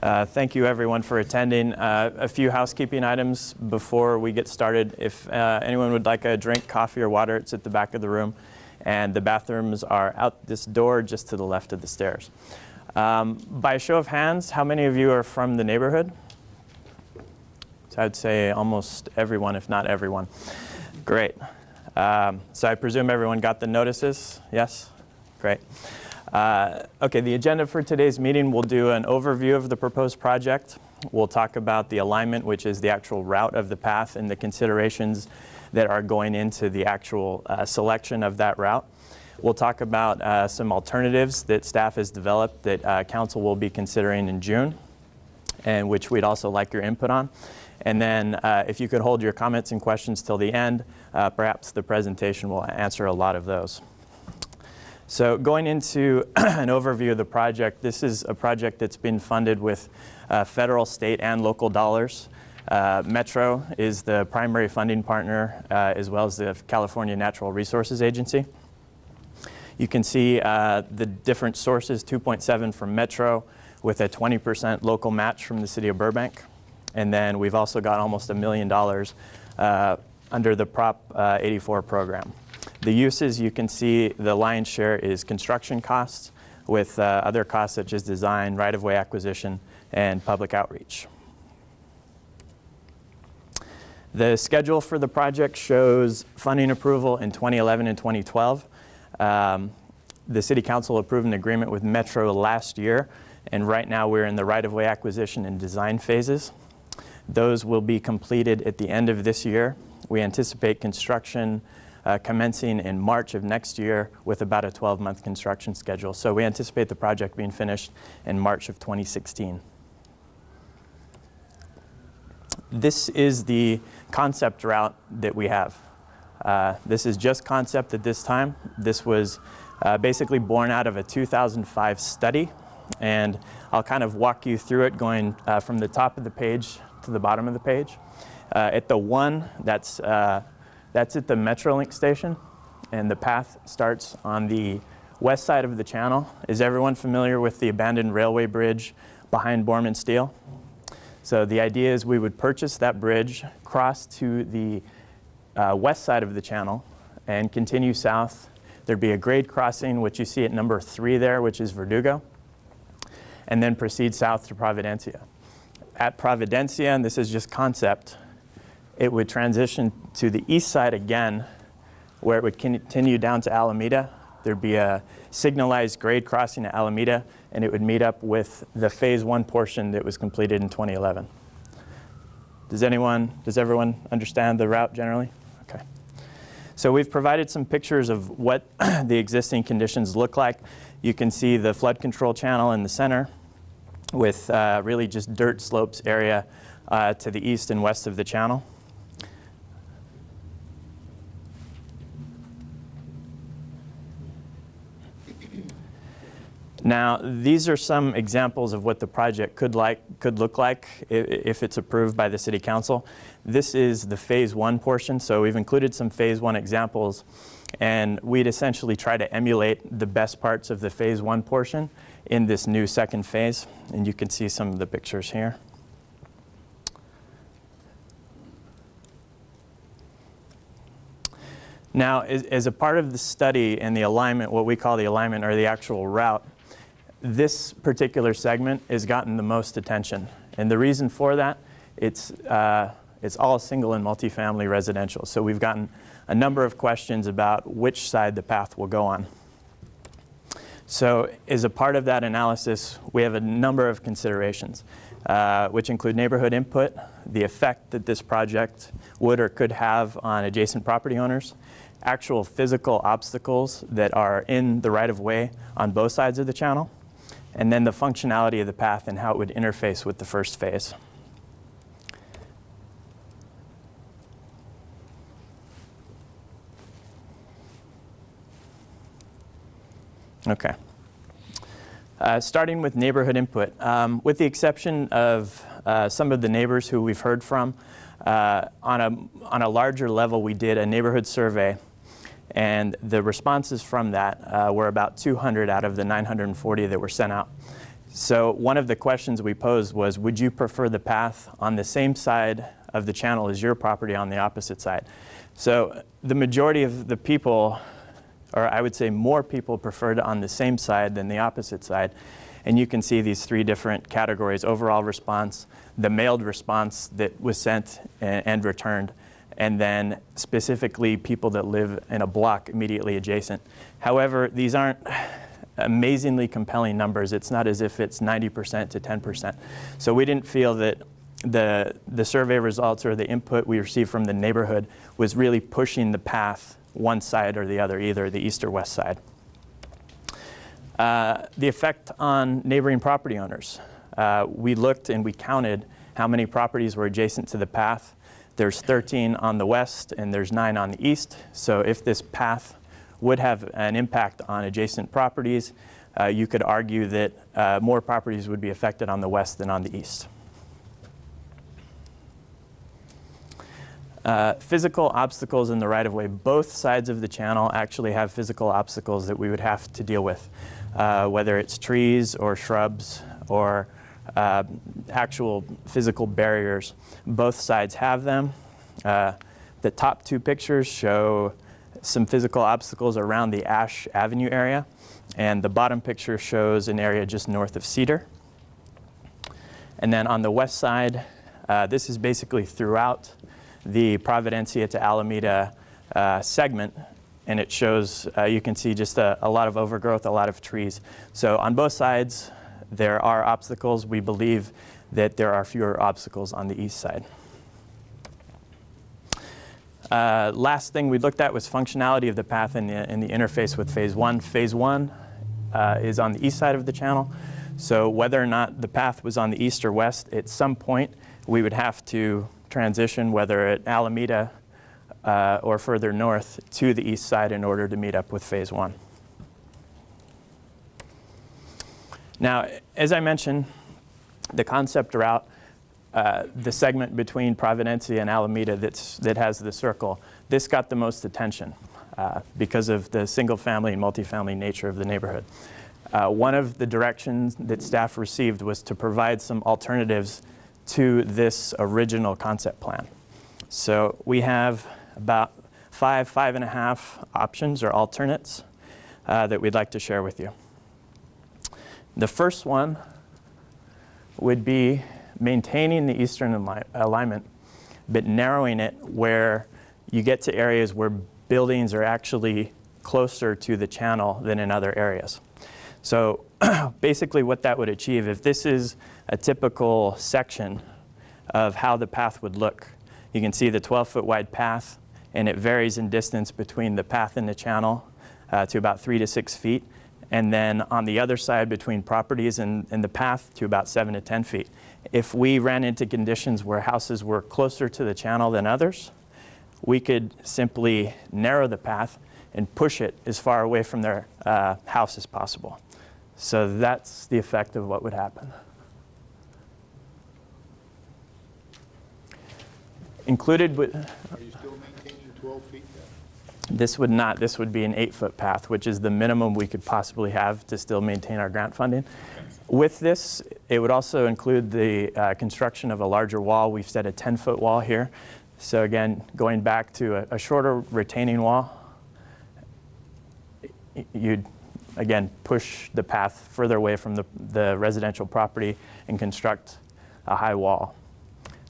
Thank you everyone for attending. A few housekeeping items before we get started. If anyone would like a drink, coffee, or water, it's at the back of the room. And the bathrooms are out this door just to the left of the stairs. By a show of hands, how many of you are from the neighborhood? So I'd say almost everyone, if not everyone. Great. So I presume everyone got the notices? Yes? Great. Okay, the agenda for today's meeting, we'll do an overview of the proposed project. We'll talk about the alignment, which is the actual route of the path and the considerations that are going into the actual selection of that route. We'll talk about some alternatives that staff has developed that council will be considering in June, and which we'd also like your input on. And then if you could hold your comments and questions till the end, perhaps the presentation will answer a lot of those. So going into an overview of the project, this is a project that's been funded with federal, state, and local dollars. Metro is the primary funding partner, as well as the California Natural Resources Agency. You can see the different sources, 2.7 from Metro, with a 20% local match from the city of Burbank. And then we've also got almost $1 million under the Prop 84 program. The uses, you can see the lion's share is construction costs, with other costs such as design, right-of-way acquisition, and public outreach. The schedule for the project shows funding approval in 2011 and 2012. The City Council approved an agreement with Metro last year, and right now we're in the right-of-way acquisition and design phases. Those will be completed at the end of this year. We anticipate construction commencing in March of next year with about a 12-month construction schedule. So we anticipate the project being finished in March of 2016. This is the concept route that we have. This is just concept at this time. This was basically born out of a 2005 study, and I'll kind of walk you through it going from the top of the page to the bottom of the page. At the one, that's at the Metrolink station, and the path starts on the west side of the channel. Is everyone familiar with the abandoned railway bridge behind Borman Steel? So the idea is we would purchase that bridge, cross to the west side of the channel, and continue south. There'd be a grade crossing, which you see at number 3 there, which is Verdugo, and then proceed south to Providencia. At Providencia, and this is just concept, it would transition to the east side again, where it would continue down to Alameda. There'd be a signalized grade crossing at Alameda, and it would meet up with the phase 1 portion that was completed in 2011. Does everyone understand the route generally? Okay. So we've provided some pictures of what the existing conditions look like. You can see the flood control channel in the center with really just dirt slopes area to the east and west of the channel. Now, these are some examples of what the project could look like if it's approved by the City Council. This is the phase 1 portion, so we've included some phase 1 examples, and we'd essentially try to emulate the best parts of the phase 1 portion in this new second phase, and you can see some of the pictures here. Now, as a part of the study and the alignment, what we call the alignment or the actual route, this particular segment has gotten the most attention. And the reason for that, it's all single and multifamily residential. So we've gotten a number of questions about which side the path will go on. So as a part of that analysis, we have a number of considerations, which include neighborhood input, the effect that this project would or could have on adjacent property owners, actual physical obstacles that are in the right-of-way on both sides of the channel, and then the functionality of the path and how it would interface with the first phase. Okay. Starting with neighborhood input, with the exception of some of the neighbors who we've heard from, on a larger level, we did a neighborhood survey, and the responses from that were about 200 out of the 940 that were sent out. So one of the questions we posed was, would you prefer the path on the same side of the channel as your property on the opposite side? So the majority of the people, or I would say more people, preferred on the same side than the opposite side. And you can see these three different categories: overall response, the mailed response that was sent and returned, and then specifically people that live in a block immediately adjacent. However, these aren't amazingly compelling numbers. It's not as if it's 90% to 10%. So we didn't feel that the survey results or the input we received from the neighborhood was really pushing the path one side or the other, either the east or west side. The effect on neighboring property owners. We looked and we counted how many properties were adjacent to the path. There's 13 on the west and there's 9 on the east. So if this path would have an impact on adjacent properties, you could argue that more properties would be affected on the west than on the east. Physical obstacles in the right-of-way. Both sides of the channel actually have physical obstacles that we would have to deal with, whether it's trees or shrubs or actual physical barriers. Both sides have them. The top two pictures show some physical obstacles around the Ash Avenue area, and the bottom picture shows an area just north of Cedar. And then on the west side, this is basically throughout the Providencia to Alameda segment, and it shows, you can see just a lot of overgrowth, a lot of trees. So on both sides, there are obstacles. We believe that there are fewer obstacles on the east side. Last thing we looked at was functionality of the path in the interface with Phase 1. Phase 1 is on the east side of the channel. So whether or not the path was on the east or west, at some point we would have to transition, whether at Alameda or further north, to the east side in order to meet up with Phase 1. Now, as I mentioned, the concept route, the segment between Providencia and Alameda that has the circle, this got the most attention because of the single-family and multifamily nature of the neighborhood. One of the directions that staff received was to provide some alternatives to this original concept plan. So we have about 5.5 options or alternates that we'd like to share with you. The first one would be maintaining the eastern alignment, but narrowing it where you get to areas where buildings are actually closer to the channel than in other areas. So basically what that would achieve, if this is a typical section of how the path would look, you can see the 12-foot wide path, and it varies in distance between the path and the channel to about 3 to 6 feet. And then on the other side between properties and the path to about 7 to 10 feet. If we ran into conditions where houses were closer to the channel than others, we could simply narrow the path and push it as far away from their house as possible. So that's the effect of what would happen. Included with... Are you still maintaining 12 feet there? This would not. This would be an 8-foot path, which is the minimum we could possibly have to still maintain our grant funding. With this, it would also include the construction of a larger wall. We've set a 10-foot wall here. So again, going back to a shorter retaining wall, you'd, again, push the path further away from the residential property and construct a high wall.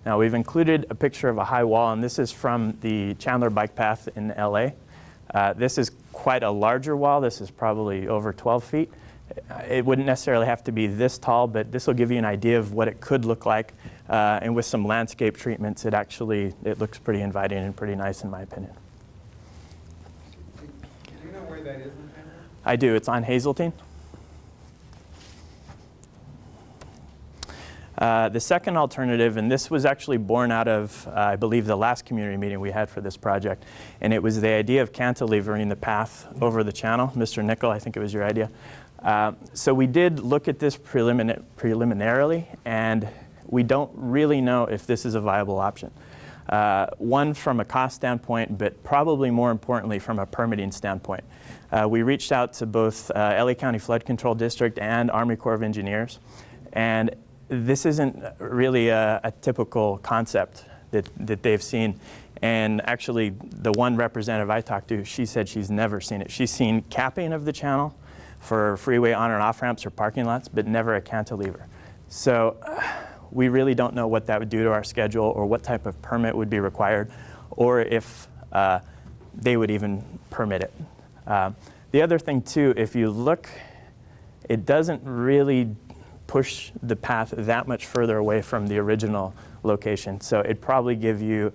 Now, we've included a picture of a high wall, and this is from the Chandler Bike Path in LA. This is quite a larger wall. This is probably over 12 feet. It wouldn't necessarily have to be this tall, but this will give you an idea of what it could look like. And with some landscape treatments, it looks pretty inviting and pretty nice in my opinion. Do you know where that is in Chandler? I do. It's on Hazeltine. The second alternative, and this was actually born out of, I believe, the last community meeting we had for this project, and it was the idea of cantilevering the path over the channel. Mr. Nickel, I think it was your idea. So we did look at this preliminarily, and we don't really know if this is a viable option. One from a cost standpoint, but probably more importantly from a permitting standpoint. We reached out to both LA County Flood Control District and Army Corps of Engineers, and this isn't really a typical concept that they've seen. And actually, the one representative I talked to, she said she's never seen it. She's seen capping of the channel for freeway on and off ramps or parking lots, but never a cantilever. So we really don't know what that would do to our schedule or what type of permit would be required, or if they would even permit it. The other thing too, if you look, it doesn't really push the path that much further away from the original location. So it'd probably give you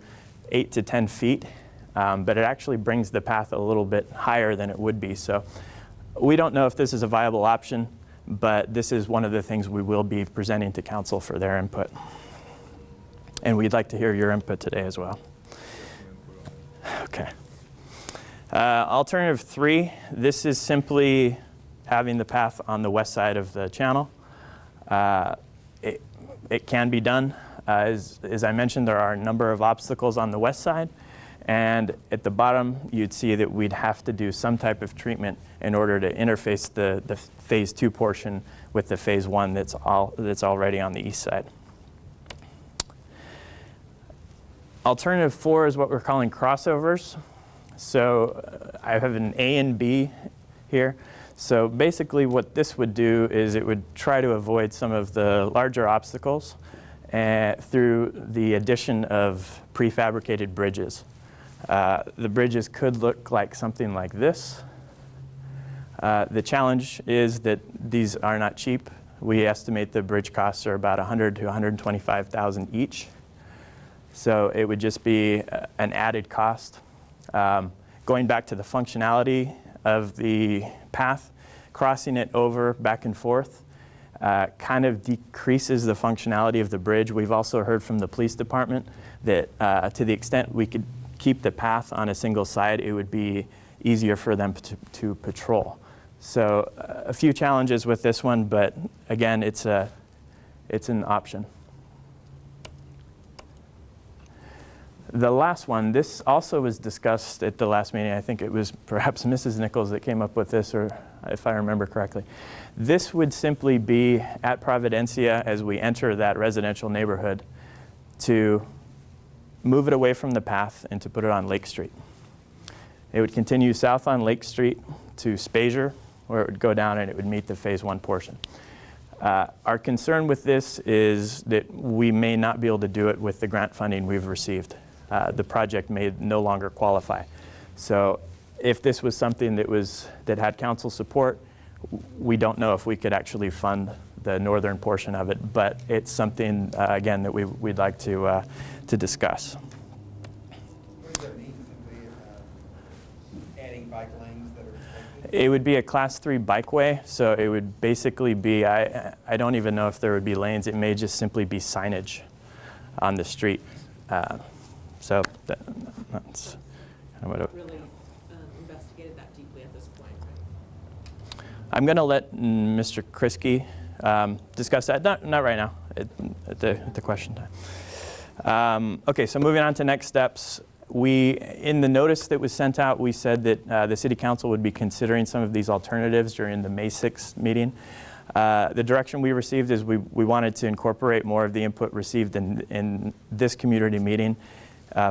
8 to 10 feet, but it actually brings the path a little bit higher than it would be. So we don't know if this is a viable option, but this is one of the things we will be presenting to council for their input. And we'd like to hear your input today as well. Okay. Alternative 3, this is simply having the path on the west side of the channel. It can be done. As I mentioned, there are a number of obstacles on the west side, and at the bottom you'd see that we'd have to do some type of treatment in order to interface the phase 2 portion with the phase 1 that's already on the east side. Alternative 4 is what we're calling crossovers. So I have an A and B here. So basically what this would do is it would try to avoid some of the larger obstacles through the addition of prefabricated bridges. The bridges could look like something like this. The challenge is that these are not cheap. We estimate the bridge costs are about $100,000 to $125,000 each. So it would just be an added cost. Going back to the functionality of the path, crossing it over back and forth kind of decreases the functionality of the bridge. We've also heard from the police department that to the extent we could keep the path on a single side, it would be easier for them to patrol. So a few challenges with this one, but again, it's an option. The last one, this also was discussed at the last meeting. I think it was perhaps Mrs. Nichols that came up with this, or if I remember correctly. This would simply be at Providencia as we enter that residential neighborhood to move it away from the path and to put it on Lake Street. It would continue south on Lake Street to Spasier, where it would go down and it would meet the phase 1 portion. Our concern with this is that we may not be able to do it with the grant funding we've received. The project may no longer qualify. So if this was something that had council support, we don't know if we could actually fund the northern portion of it, but it's something, again, that we'd like to discuss. What does that mean, simply adding bike lanes that are expected? It would be a class 3 bikeway, so it would basically be, I don't even know if there would be lanes, it may just simply be signage on the street. So that's kind of what it. Really investigated that deeply at this point, right? I'm going to let Mr. Kriske discuss that. Not right now, at the question time. Okay, so moving on to next steps. In the notice that was sent out, we said that the City Council would be considering some of these alternatives during the May 6th meeting. The direction we received is we wanted to incorporate more of the input received in this community meeting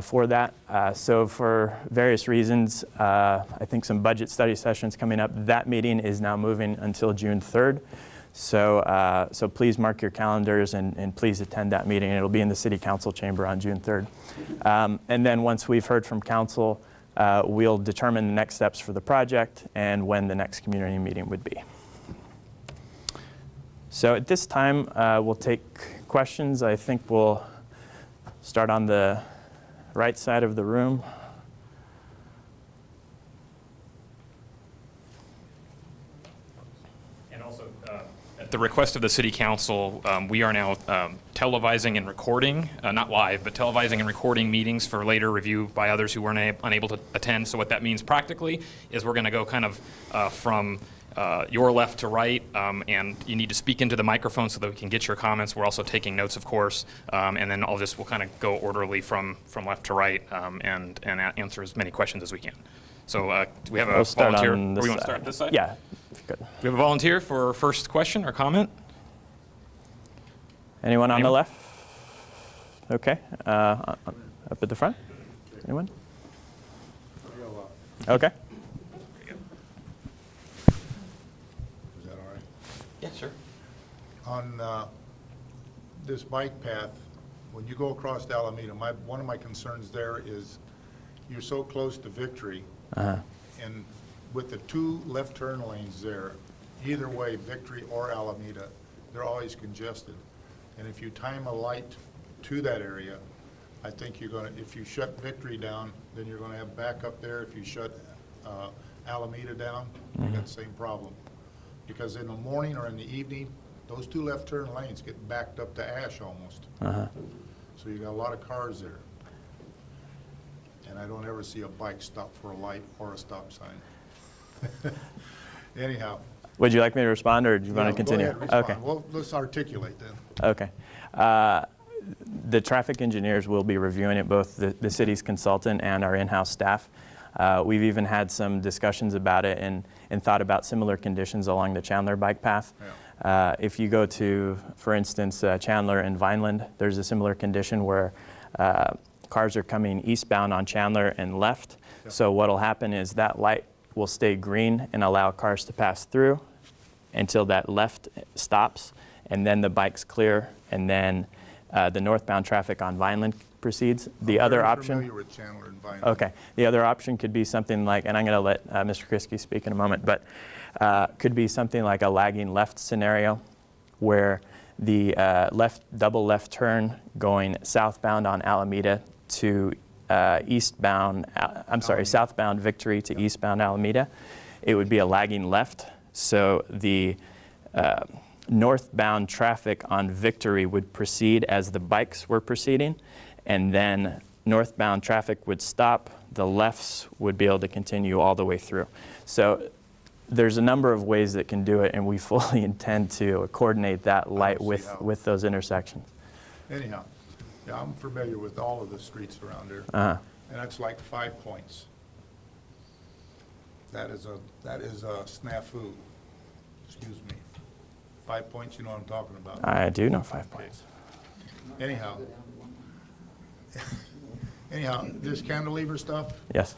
for that. So for various reasons, I think some budget study sessions coming up, that meeting is now moving until June 3rd. So please mark your calendars and please attend that meeting. It'll be in the City Council chamber on June 3rd. And then once we've heard from council, we'll determine the next steps for the project and when the next community meeting would be. So at this time, we'll take questions. I think we'll start on the right side of the room. And also, at the request of the City Council, we are now televising and recording, not live, but televising and recording meetings for later review by others who weren't unable to attend. So what that means practically is we're going to go kind of from your left to right, and you need to speak into the microphone so that we can get your comments. We're also taking notes, of course, and then we'll kind of go orderly from left to right and answer as many questions as we can. So do we have a We'll start volunteer? on Or this we want to side. start this side? Yeah, good. Do we have a volunteer for first question or comment? Anyone on the Anyone? left? Okay, up at the front? Anyone? Okay. Is that all right? Yeah, sure. On this bike path, when you go across Alameda, one of my concerns there is you're so close to Victory, and with the two left turn lanes there, either way, Victory or Alameda, they're always congested. And if you time a light to that area, I think you're gonna, if you shut Victory down, then you're gonna have backup there. If you shut Alameda down, you got the same problem. Because in the morning or in the evening, those two left turn lanes get backed up to ash almost. So you got a lot of cars there. And I don't ever see a bike stop for a light or a stop sign. Anyhow. Would you like me to respond, or do you want yeah, to continue? Go ahead, respond. Okay. Well, let's articulate then. Okay. The traffic engineers will be reviewing it, both the city's consultant and our in-house staff. We've even had some discussions about it and thought about similar conditions along the Chandler bike path. Yeah. If you go to, for instance, Chandler and Vineland, there's a similar condition where cars are coming eastbound on Chandler and left. Yeah. So what'll happen is that light will stay green and allow cars to pass through until that left stops, and then the bike's clear, and then the northbound traffic on Vineland proceeds. The other option. I'm familiar with Chandler and Vineland. Okay. The other option could be something like, and I'm going to let Mr. Kriske speak in a moment, but could be something like a lagging left scenario, where the double left turn going southbound on Alameda to southbound Victory to eastbound Alameda, it would be a lagging left. So the northbound traffic on Victory would proceed as the bikes were proceeding, and then northbound traffic would stop. The lefts would be able to continue all the way through. So there's a number of ways that can do it, and we fully intend to coordinate that light with those intersections. Anyhow, yeah, I'm familiar with all of the streets around there. Uh-huh. And that's like 5 points. That is a snafu. Excuse me. 5 points, you know what I'm talking about. I do know 5 points. Anyhow, this cantilever stuff, Yes.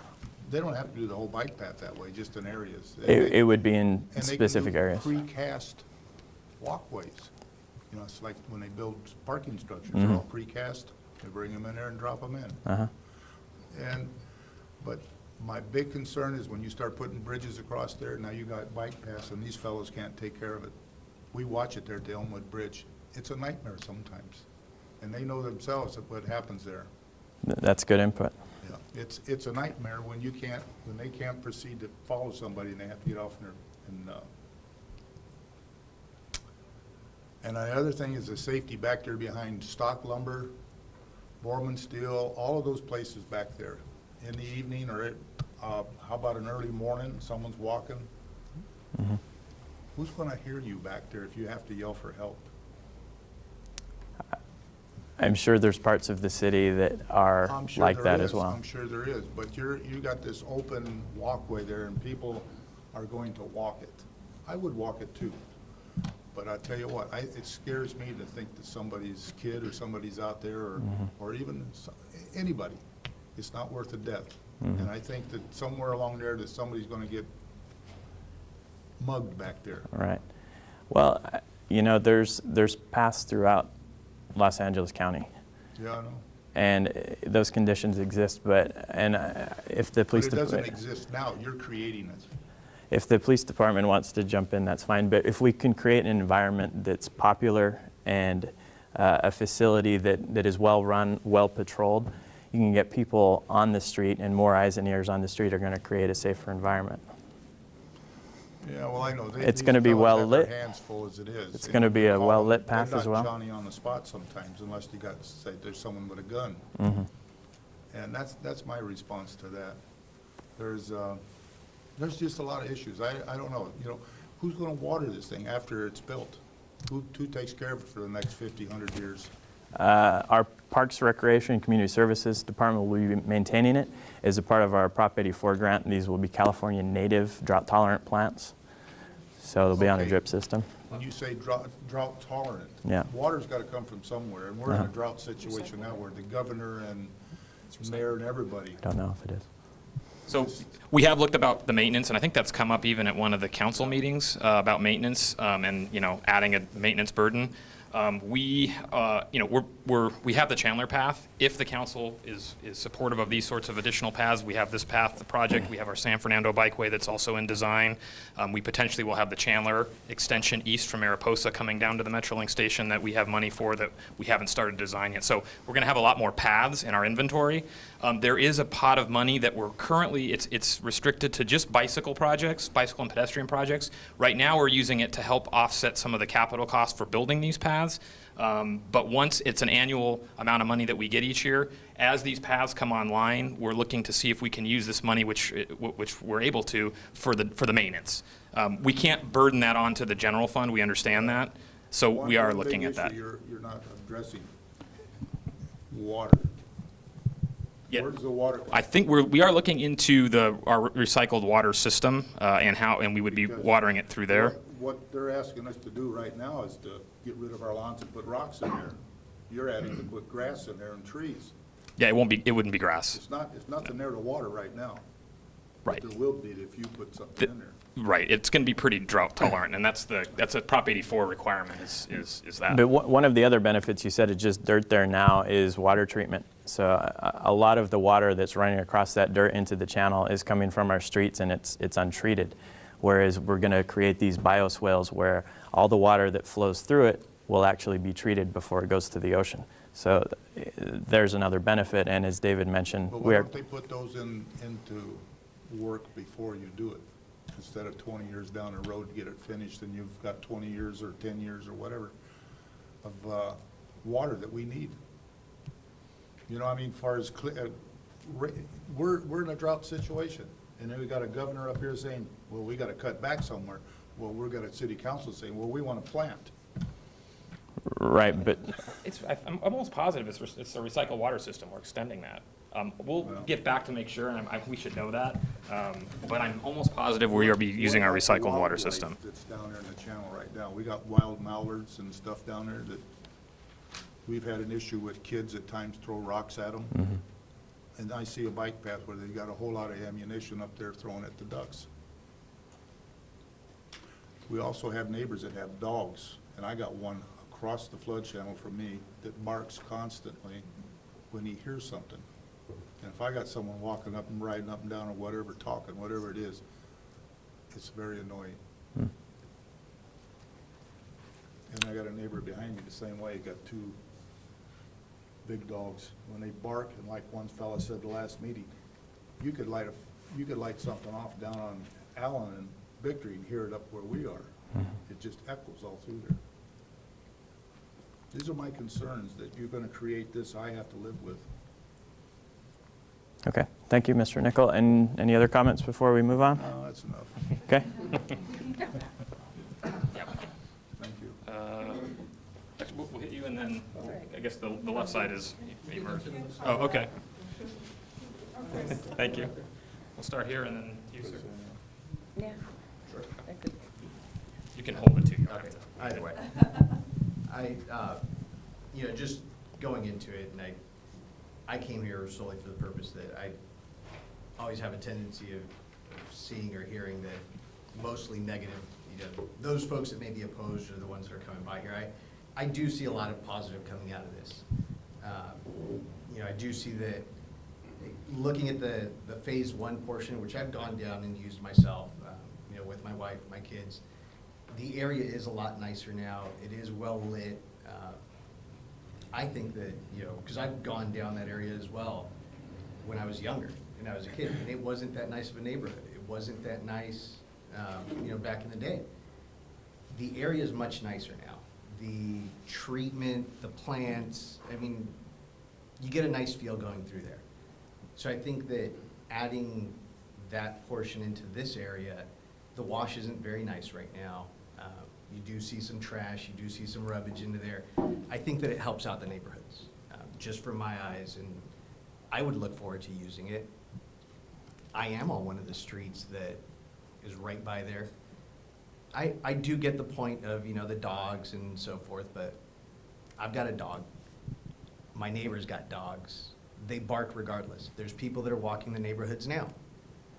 they don't have to do the whole bike path that way, just in areas. It would be in And they specific can do areas. precast walkways. You know, it's like when they build parking structures, they're all precast. They bring them in there and drop them in. Uh-huh. But my big concern is when you start putting bridges across there, now you got bike paths, and these fellows can't take care of it. We watch it there at the Elmwood Bridge. It's a nightmare sometimes, and they know themselves what happens there. That's good input. Yeah, it's a nightmare when they can't proceed to follow somebody and they have to get off and the other thing is the safety back there behind Stock Lumber, Borman Steel, all of those places back there. In the evening or how about an early morning, someone's walking. Mm-hmm. Who's gonna hear you back there if you have to yell for help? I'm sure there's parts of the city that are I'm sure like there that is. as well. I'm sure there is, but you got this open walkway there and people are going to walk it. I would walk it too, but I tell you what, it scares me to think that somebody's kid or somebody's out there or even anybody, it's not worth a death. And I think that somewhere along there that somebody's gonna get mugged back there. Right. Well, there's paths throughout Los Angeles County, Yeah, I know. and those conditions exist. If the But police it doesn't exist now, you're creating it. if the police department wants to jump in, that's fine. But if we can create an environment that's popular and a facility that is well run, well patrolled, you can get people on the street, and more eyes and ears on the street are going to create a safer environment. Yeah, well, I know. It's gonna be well lit. Hands full as it is. It's You gonna know, be they a call well-lit them- path as well. They're not Johnny on the spot sometimes unless you got, say, there's someone with a gun. And that's my response to that. There's just a lot of issues. I don't know, who's gonna water this thing after it's built? Who takes care of it for the next 50, 100 years? Our Parks, Recreation, and Community Services Department will be maintaining it as a part of our Prop 84 grant. These will be California native drought-tolerant plants, so they'll be on a Okay. drip system. When you say drought tolerant, Yeah. water's gotta come from somewhere, and we're in a drought situation now where the governor and mayor and everybody. I don't know if it is. So we have looked about the maintenance, and I think that's come up even at one of the council meetings about maintenance and, you know, adding a maintenance burden. We have the Chandler path. If the council is supportive of these sorts of additional paths, we have this path, the project. We have our San Fernando Bikeway that's also in design. We potentially will have the Chandler extension east from Mariposa coming down to the Metrolink station that we have money for that we haven't started design yet. So we're going to have a lot more paths in our inventory. There is a pot of money that we're currently, it's restricted to just bicycle projects, bicycle and pedestrian projects. Right now, we're using it to help offset some of the capital costs for building these paths. But once it's an annual amount of money that we get each year, as these paths come online, we're looking to see if we can use this money, which we're able to, for the maintenance. We can't burden that onto the general fund. We understand that. So we are One looking big at that. issue you're not addressing, water. Yeah. Where's the water? I think we are looking into our recycled water system and we would be Because watering it through there. What they're asking us to do right now is to get rid of our lawns and put rocks in there. You're adding to put grass in there and trees. Yeah, it wouldn't be grass. It's nothing there to water right now. Right. There will be if you put something in there. Right. It's going to be pretty drought tolerant, and that's a Prop 84 requirement is that. But one of the other benefits, you said it's just dirt there now, is water treatment. So a lot of the water that's running across that dirt into the channel is coming from our streets, and it's untreated. Whereas we're going to create these bioswales where all the water that flows through it will actually be treated before it goes to the ocean. So there's another benefit, and as David mentioned, But why don't they put those into work before you do it? Instead of 20 years down the road to get it finished, and you've got 20 years or 10 years or whatever of water that we need. You know, I mean, far as, we're in a drought situation, and then we got a governor up here saying, well, we gotta cut back somewhere. Well, we've got a city council saying, well, we wanna plant. Right, but I'm almost positive it's a recycled water system. We're extending that. We'll get back to make sure, and we should know that. But I'm almost positive we are using our recycled water system. That's down there in the channel right now. We got wild mallards and stuff down there that we've had an issue with kids at times throw rocks at them. Mm-hmm. And I see a bike path where they got a whole lot of ammunition up there throwing at the ducks. We also have neighbors that have dogs, and I got one across the flood channel from me that barks constantly when he hears something. And if I got someone walking up and riding up and down or whatever, talking, whatever it is, it's very annoying. And I got a neighbor behind me the same way, got two big dogs. When they bark, and like one fella said the last meeting, you could light something off down on Allen and Victory and hear it up where we are. It just echoes all through there. These are my concerns, that you're gonna create this I have to live with. okay. Thank you, Mr. Nickel. And any other comments before we move on? No, that's enough. Okay. Thank you. Actually, we'll hit you, and then I guess the left side is emerged. Oh, okay. Thank you. We'll start here, and then you, sir. Yeah. You can hold it too. Either way. Just going into it, and I came here solely for the purpose that I always have a tendency of seeing or hearing that mostly negative, those folks that may be opposed are the ones that are coming by here. I do see a lot of positive coming out of this. I do see that, looking at the phase one portion, which I've gone down and used myself, with my wife, my kids, the area is a lot nicer now. It is well lit. I think that, because I've gone down that area as well when I was younger and I was a kid, and it wasn't that nice of a neighborhood. It wasn't that nice, back in the day. The area is much nicer now. The treatment, the plants, you get a nice feel going through there. So I think that adding that portion into this area the wash isn't very nice right now. You do see some trash, you do see some rubbish into there. I think that it helps out the neighborhoods, just from my eyes, and I would look forward to using it. I am on one of the streets that is right by there. I do get the point of, you know, the dogs and so forth, but I've got a dog. My neighbor's got dogs. They bark regardless. There's people that are walking the neighborhoods now,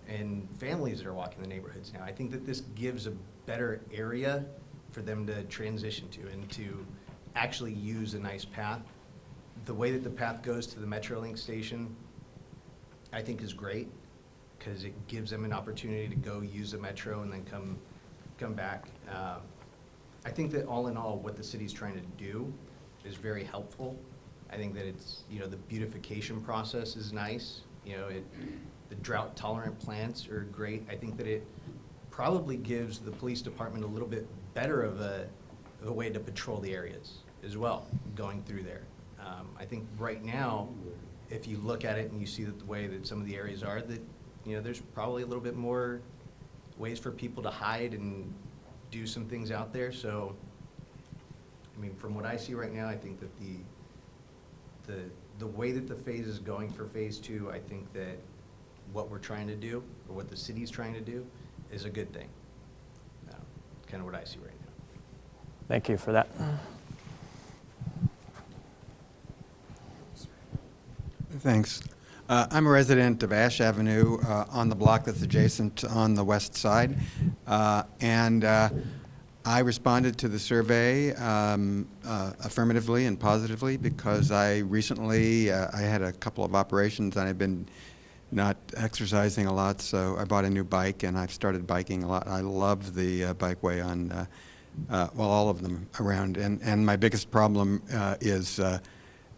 and families that are walking the neighborhoods now. I think that this gives a better area for them to transition to and to actually use a nice path. The way that the path goes to the Metrolink station, I think is great, because it gives them an opportunity to go use the metro and then come back. I think that all in all, what the city's trying to do is very helpful. I think that it's, you know, the beautification process is nice. You know, the drought tolerant plants are great. I think that it probably gives the police department a little bit better of a way to patrol the areas as well, going through there. I think right now, if you look at it and you see that the way that some of the areas are, that, you know, there's probably a little bit more ways for people to hide and do some things out there. So, I mean, from what I see right now, I think that the way that the phase is going for phase 2, I think that what we're trying to do, or what the city's trying to do, is a good thing. Kind of what I see right now. Thank you for that. Thanks. I'm a resident of Ash Avenue on the block that's adjacent on the west side. And I responded to the survey affirmatively and positively because I recently, I had a couple of operations and I've been not exercising a lot, so I bought a new bike and I've started biking a lot. I love the Bikeway on, well, all of them around. And my biggest problem is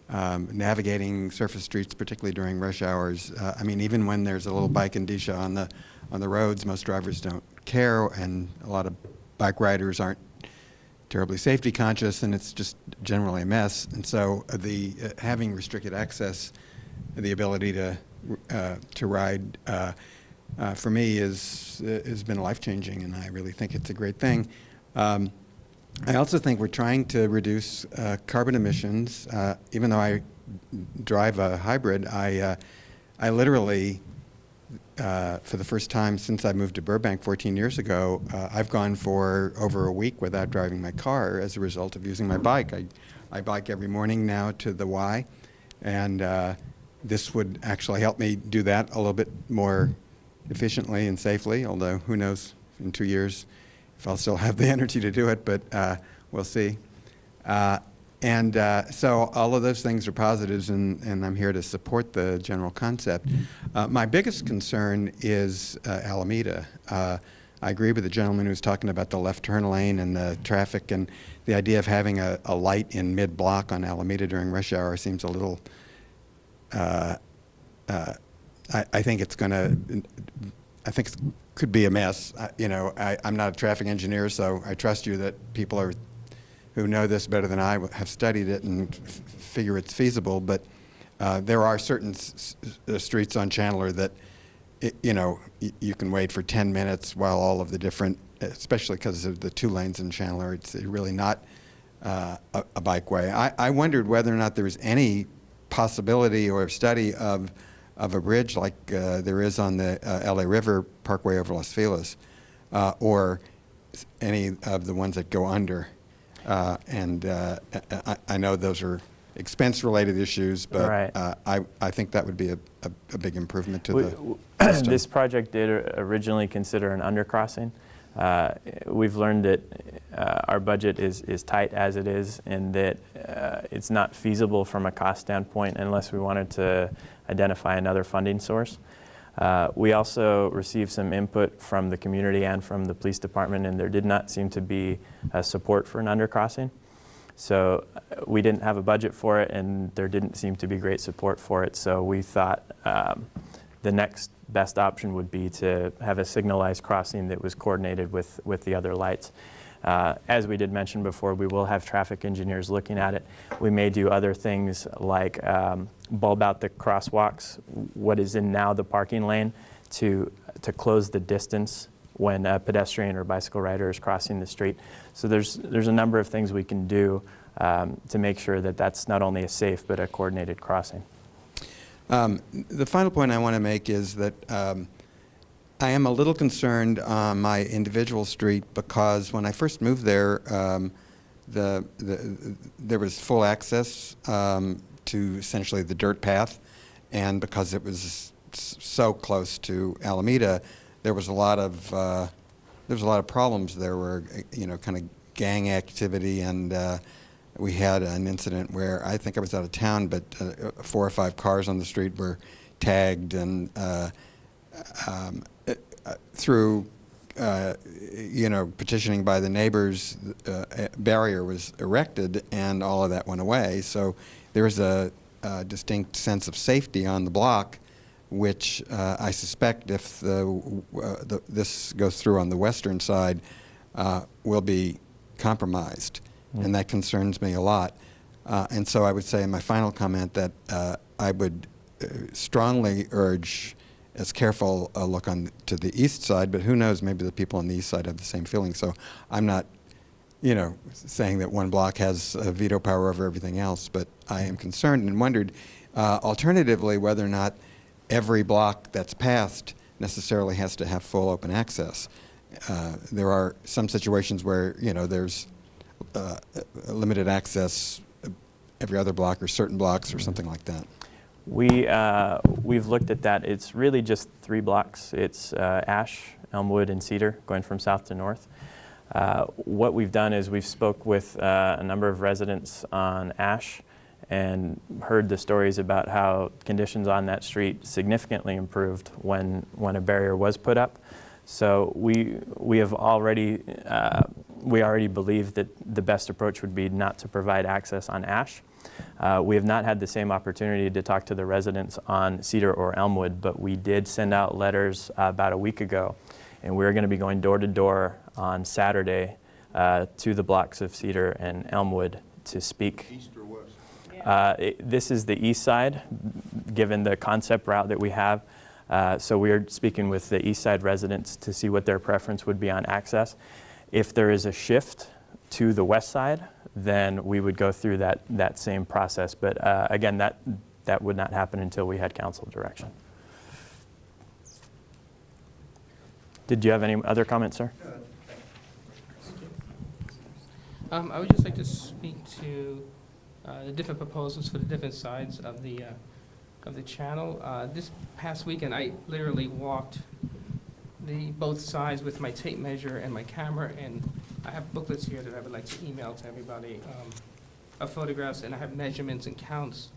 navigating surface streets, particularly during rush hours. I mean, even when there's a little bike indicia on the roads, most drivers don't care, and a lot of bike riders aren't terribly safety conscious, and it's just generally a mess. And so the having restricted access, the ability to ride, for me has been life-changing, and I really think it's a great thing. I also think we're trying to reduce carbon emissions. Even though I drive a hybrid, I literally, for the first time since I moved to Burbank 14 years ago, I've gone for over a week without driving my car as a result of using my bike. I bike every morning now to the Y, and this would actually help me do that a little bit more efficiently and safely, although who knows in 2 years if I'll still have the energy to do it, but we'll see. So all of those things are positives, and I'm here to support the general concept. My biggest concern is Alameda. I agree with the gentleman who was talking about the left turn lane and the traffic, and the idea of having a light in mid-block on Alameda during rush hour seems a little, I think it's going to, I think it could be a mess. You know, I'm not a traffic engineer, so I trust you that people who know this better than I have studied it and figure it's feasible. But there are certain streets on Chandler that, you know, you can wait for 10 minutes while all of the different, especially because of the 2 lanes in Chandler, it's really not a bikeway. I wondered whether or not there was any possibility or study of a bridge like there is on the LA River Parkway over Los Feliz, or any of the ones that go under. I know those are expense-related issues, but right. I think that would be a big improvement to the system. This project did originally consider an undercrossing. We've learned that our budget is tight as it is, and that it's not feasible from a cost standpoint unless we wanted to identify another funding source. We also received some input from the community and from the police department, and there did not seem to be support for an undercrossing. So we didn't have a budget for it, and there didn't seem to be great support for it. So we thought the next best option would be to have a signalized crossing that was coordinated with the other lights. As we did mention before, we will have traffic engineers looking at it. We may do other things like bulb out the crosswalks, what is in now the parking lane, to close the distance when a pedestrian or bicycle rider is crossing the street. So there's a number of things we can do to make sure that that's not only a safe but a coordinated crossing. The final point I want to make is that I am a little concerned on my individual street because when I first moved there, there was full access to essentially the dirt path, and because it was so close to Alameda, there was a lot of problems. There were kind of gang activity, and we had an incident where I think I was out of town, but 4 or 5 cars on the street were tagged, and through petitioning by the neighbors, a barrier was erected, and all of that went away. So there is a distinct sense of safety on the block, which I suspect if this goes through on the western side, will be compromised. And that concerns me a lot. And so I would say in my final comment that I would strongly urge as careful a look to the east side, but who knows, maybe the people on the east side have the same feeling. So I'm not, saying that one block has veto power over everything else, but I am concerned and wondered, alternatively, whether or not every block that's passed necessarily has to have full open access. There are some situations where, there's limited access every other block or certain blocks or something like that. We've looked at that. It's really just 3 blocks. It's Ash, Elmwood, and Cedar, going from south to north. What we've done is we've spoke with a number of residents on Ash and heard the stories about how conditions on that street significantly improved when a barrier was put up. So we already believe that the best approach would be not to provide access on Ash. We have not had the same opportunity to talk to the residents on Cedar or Elmwood, but we did send out letters about a week ago, and we're going to be going door to door on Saturday to the blocks of Cedar and Elmwood to speak. East or west? This is the east side, given the concept route that we have. So we are speaking with the east side residents to see what their preference would be on access. If there is a shift to the west side, then we would go through that same process. But again, that would not happen until we had council direction. Did you have any other comments, sir? I would just like to speak to the different proposals for the different sides of the channel. This past weekend, I literally walked both sides with my tape measure and my camera, and I have booklets here that I would like to email to everybody of photographs, and I have measurements and counts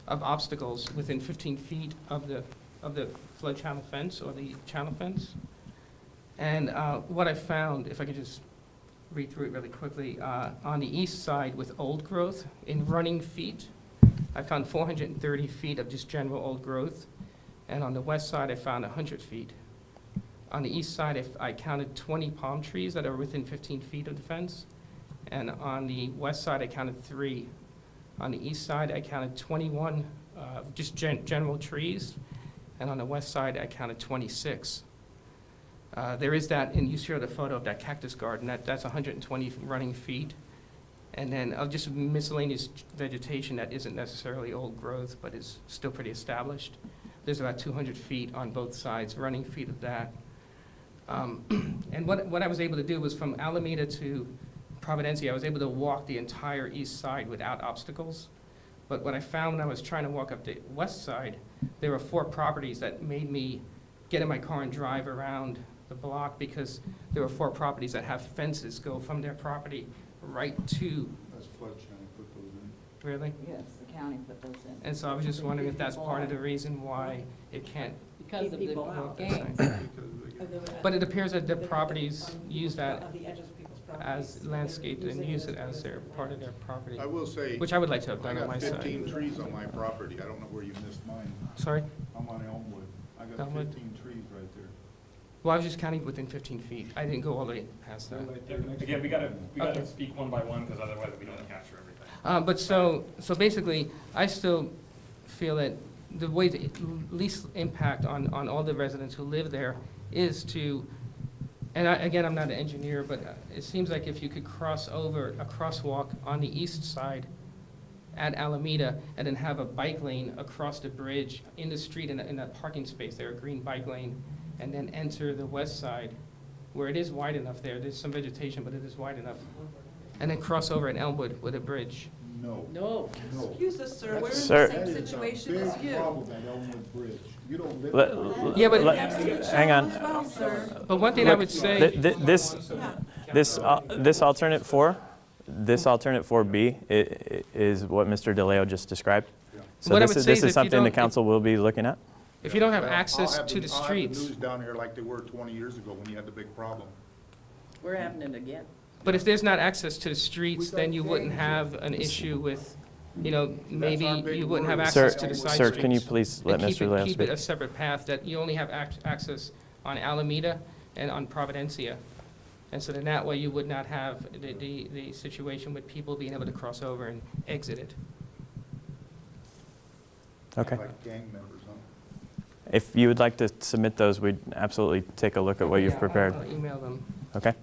of obstacles within 15 feet of the flood channel fence or the channel fence. And what I found, if I could just read through it really quickly, on the east side with old growth in running feet, I found 430 feet of just general old growth, and on the west side I found 100 feet. On the east side I counted 20 palm trees that are within 15 feet of the fence, and on the west side I counted 3. On the east side I counted 21 just general trees, and on the west side I counted 26. There is that, and you showed a photo of that cactus garden, that's 120 running feet. And then just miscellaneous vegetation that isn't necessarily old growth, but is still pretty established. There's about 200 feet on both sides, running feet of that. And what I was able to do was from Alameda to Providencia, I was able to walk the entire east side without obstacles. But what I found when I was trying to walk up the west side, there were 4 properties that made me get in my car and drive around the block, because there were 4 properties that have fences go from their property right to. That's flood channel, put those in. Really? Yes, the county put those in. And so I was just wondering if that's part of the reason why it can't. Because of the People out. gangs. But it appears that the properties use that Of the edges of people's properties. as landscaped and use it as their, part of their property, I will say, which I would like to have I done on my got 15 side. trees on my property. I don't know where you missed mine. Sorry? I'm on Elmwood. I got Elmwood? 15 trees right there. Well, I was just counting within 15 feet. I didn't go all the way past that. Again, we gotta Okay. speak one by one, because otherwise we don't capture everything. But so basically, I still feel that the way to least impact on all the residents who live there is to And again, I'm not an engineer, but it seems like if you could cross over a crosswalk on the east side at Alameda and then have a bike lane across the bridge in the street in that parking space there, a green bike lane, and then enter the west side where it is wide enough there. There's some vegetation, but it is wide enough. And then cross over at Elmwood with a bridge. No. No. No. Excuse us, sir, we're in Sir. the same situation as Big you. problem at Elmwood Bridge. You don't live. Let- Yeah, but- hang on. As well, sir. But one thing I would say. This alternate 4, this alternate 4B is what Mr. DeLeo just described. So What I this would is, say this is is if you something the don't- council will be looking at. If you don't have Well, access to the I'll have streets, the news down here like they were 20 years ago when you had the big problem. We're having it again. but if there's not access to the streets, then you wouldn't have an issue with, maybe our big you wouldn't have worry. access Sir, to the side sir, streets. can you please let And Mr. DeLeo keep it speak? a separate path, that you only have access on Alameda and on Providencia. And so then that way you would not have the situation with people being able to cross over and exit it. Okay. Like gang members, huh? If you would like to submit those, we'd absolutely take a look at what you've Yeah, prepared. I'll email them. Okay?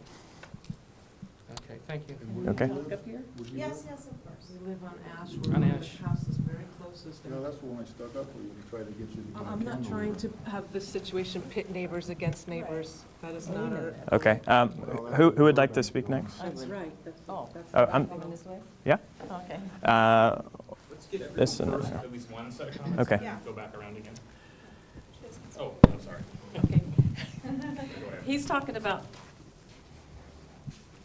Okay, thank you. Okay. Up here? Yes, yes, of course. We live on Ash, On we're, Ash. the house is very close, is You know, there. that's when I stuck up for you to try to get you to. I'm not trying to have this situation pit neighbors against neighbors. That is not our. Okay. Who would like to speak next? That's right. Oh. Oh, I'm, Coming this way? yeah? Okay. Let's get This and first, this. at least one set of comments. Okay. Yeah. Go back around again. Oh, I'm sorry. Okay. Go ahead. He's talking about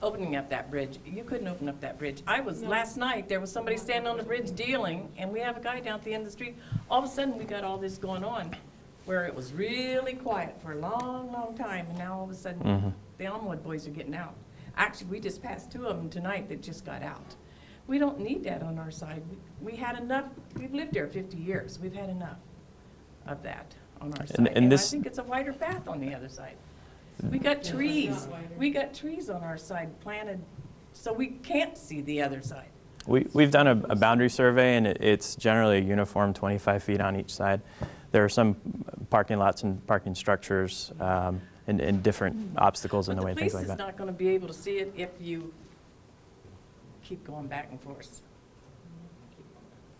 opening up that bridge. You couldn't open up that bridge. Last night, there was somebody standing on the bridge dealing, and we have a guy down at the end of the street. All of a sudden, we got all this going on, where it was really quiet for a long, long time, and now all of a sudden, the Elmwood boys are getting out. Actually, we just passed 2 of them tonight that just got out. We don't need that on our side. We had enough, we've lived there 50 years. We've had enough of that on our side. And And I this- think it's a wider path on the other side. We got trees. We got trees on our side planted, so we can't see the other side. We've done a boundary survey, and it's generally a uniform 25 feet on each side. There are some parking lots and parking structures and different obstacles in the way, things like But the police is that. not gonna be able to see it if you keep going back and forth.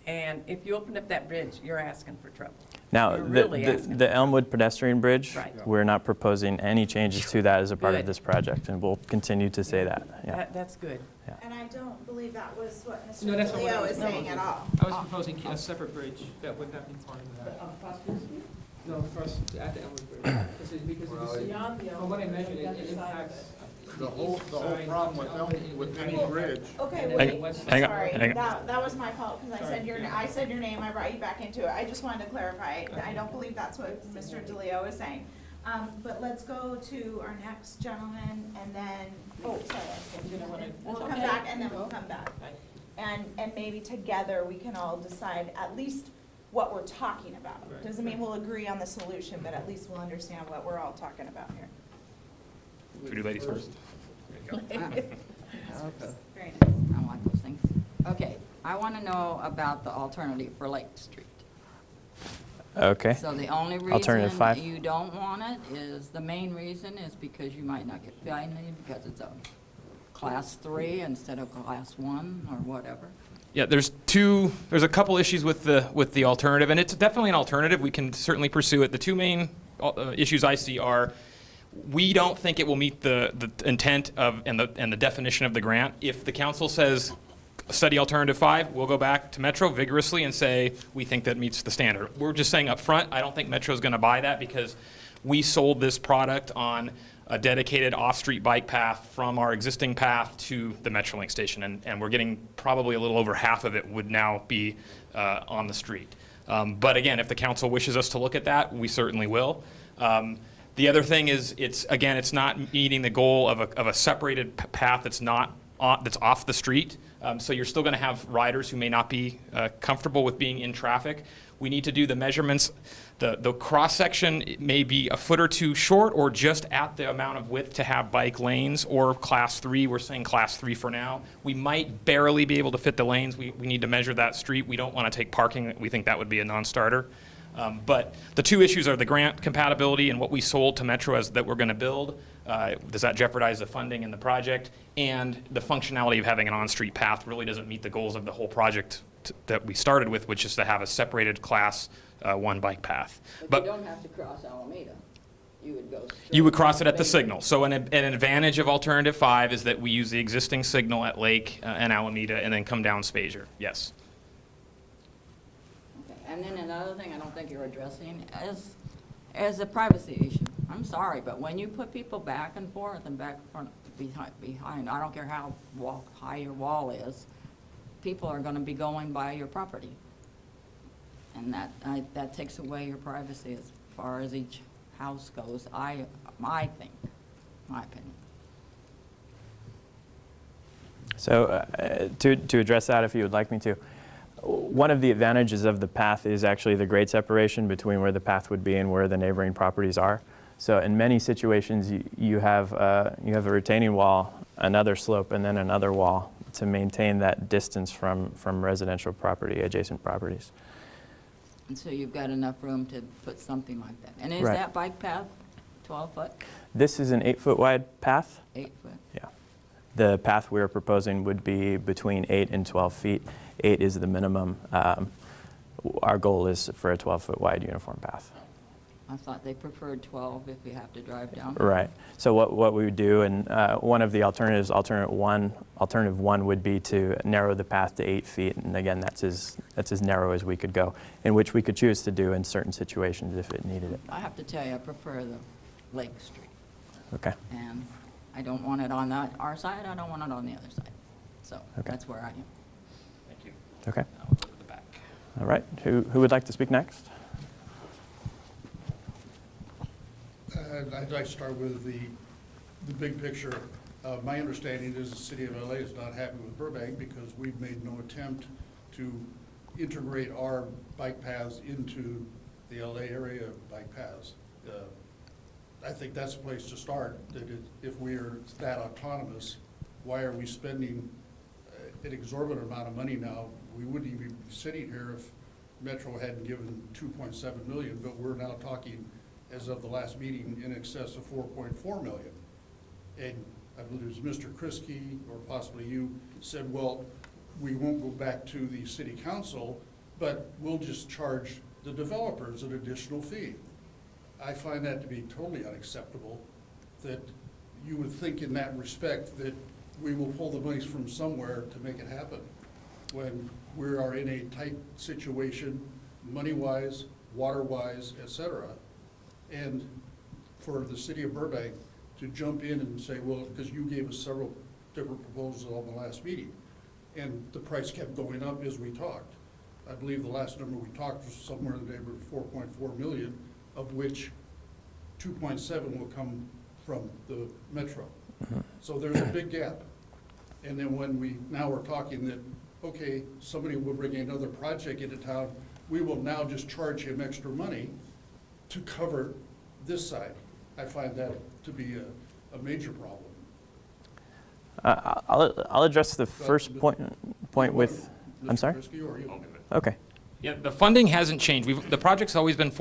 And if you open up that bridge, you're asking for trouble. Now, You're really asking. the Elmwood pedestrian bridge, Right. we're not proposing any changes to that as a part of Good. this project, and we'll continue to say that. Yeah. That's good. And I don't believe that was what Mr. No, that's not what I DeLeo was is saying at all. I was proposing a separate bridge that would not be part of that. No, across at the Elmwood Bridge. Because from what I measured, it impacts The whole problem with any bridge, Okay, Hang- wait, hang on, sorry, hang on. that was my fault, because I said your name, I brought you back into it, I just wanted to clarify, I don't believe that's what Mr. DeLeo is saying. But let's go to our next gentleman, and then, we'll come back, and then we'll come back. And maybe together, we can all decide at least what we're talking about. Right. Doesn't mean we'll agree on the solution, but at least we'll understand what we're all talking about here. Should we do ladies first? There you go. Very nice. I like those things. Okay, I want to know about the alternative for Lake Street. Okay. So the only Alternative reason 5. you don't want it is, the main reason is because you might not get funding because it's a class 3 instead of class 1 or whatever. Yeah, there's a couple issues with the alternative, and it's definitely an alternative. We can certainly pursue it. The 2 main issues I see are, we don't think it will meet the intent of and the definition of the grant. If the council says study alternative 5, we'll go back to Metro vigorously and say we think that meets the standard. We're just saying up front, I don't think Metro's going to buy that, because we sold this product on a dedicated off-street bike path from our existing path to the Metrolink station, and we're getting probably a little over half of it would now be on the street. But again, if the council wishes us to look at that, we certainly will. The other thing is, it's not meeting the goal of a separated path that's off the street. So you're still going to have riders who may not be comfortable with being in traffic. We need to do the measurements. The cross-section may be a foot or 2 short, or just at the amount of width to have bike lanes, or class 3. We're saying class 3 for now. We might barely be able to fit the lanes. We need to measure that street. We don't want to take parking. We think that would be a non-starter. But the two issues are the grant compatibility and what we sold to Metro as that we're going to build. Does that jeopardize the funding in the project? And the functionality of having an on-street path really doesn't meet the goals of the whole project that we started with, which is to have a separated Class 1 bike path. But you don't have to cross Alameda. You would go straight. You would cross it at the signal. So an advantage of Alternative 5 is that we use the existing signal at Lake and Alameda and then come down Spazier. Yes. Okay. And then another thing I don't think you're addressing is a privacy issue. I'm sorry, but when you put people back and forth and back front, behind, I don't care how high your wall is, people are going to be going by your property. And that takes away your privacy as far as each house goes, I think, my opinion. So to address that, if you would like me to, one of the advantages of the path is actually the grade separation between where the path would be and where the neighboring properties are. So in many situations, you have a retaining wall, another slope, and then another wall to maintain that distance from residential property, adjacent properties. And so you've got enough room to put something like that. And is Right. that bike path 12 foot, This is an 8-foot wide path. 8 foot? Yeah. The path we are proposing would be between 8 and 12 feet. 8 is the minimum. Our goal is for a 12-foot wide uniform path. I thought they preferred 12 if you have to drive down. Right. So what we would do, and one of the alternatives, alternative one would be to narrow the path to 8 feet. And again, that's as narrow as we could go, in which we could choose to do in certain situations if it needed it. I have to tell you, I prefer the Lake Street. Okay. And I don't want it on our side, I don't want it on the other side. So Okay. that's where I am. Thank you. Okay. I'll go to the back. All right. Who would like to speak next? I'd like to start with the big picture. My understanding is the city of LA is not happy with Burbank because we've made no attempt to integrate our bike paths into the LA area bike paths. I think that's a place to start, that if we are that autonomous, why are we spending an exorbitant amount of money now? We wouldn't even be sitting here if Metro hadn't given $2.7 million, but we're now talking, as of the last meeting, in excess of $4.4 million. And I believe it was Mr. Kriske, or possibly you, said, well, we won't go back to the city council, but we'll just charge the developers an additional fee. I find that to be totally unacceptable, that you would think in that respect that we will pull the monies from somewhere to make it happen, when we are in a tight situation, money-wise, water-wise, et cetera. And for the city of Burbank to jump in and say, well, because you gave us several different proposals on the last meeting, and the price kept going up as we talked. I believe the last number we talked was somewhere in the neighborhood of 4.4 million, of which 2.7 will come from the Metro. So there's a big gap. And then when now we're talking that, okay, somebody will bring another project into town, we will now just charge him extra money to cover this side. I find that to be a major problem. I'll address the first point with. I'm sorry? Mr. Kriske, or you? Okay. Yeah, the funding hasn't changed. The project's always been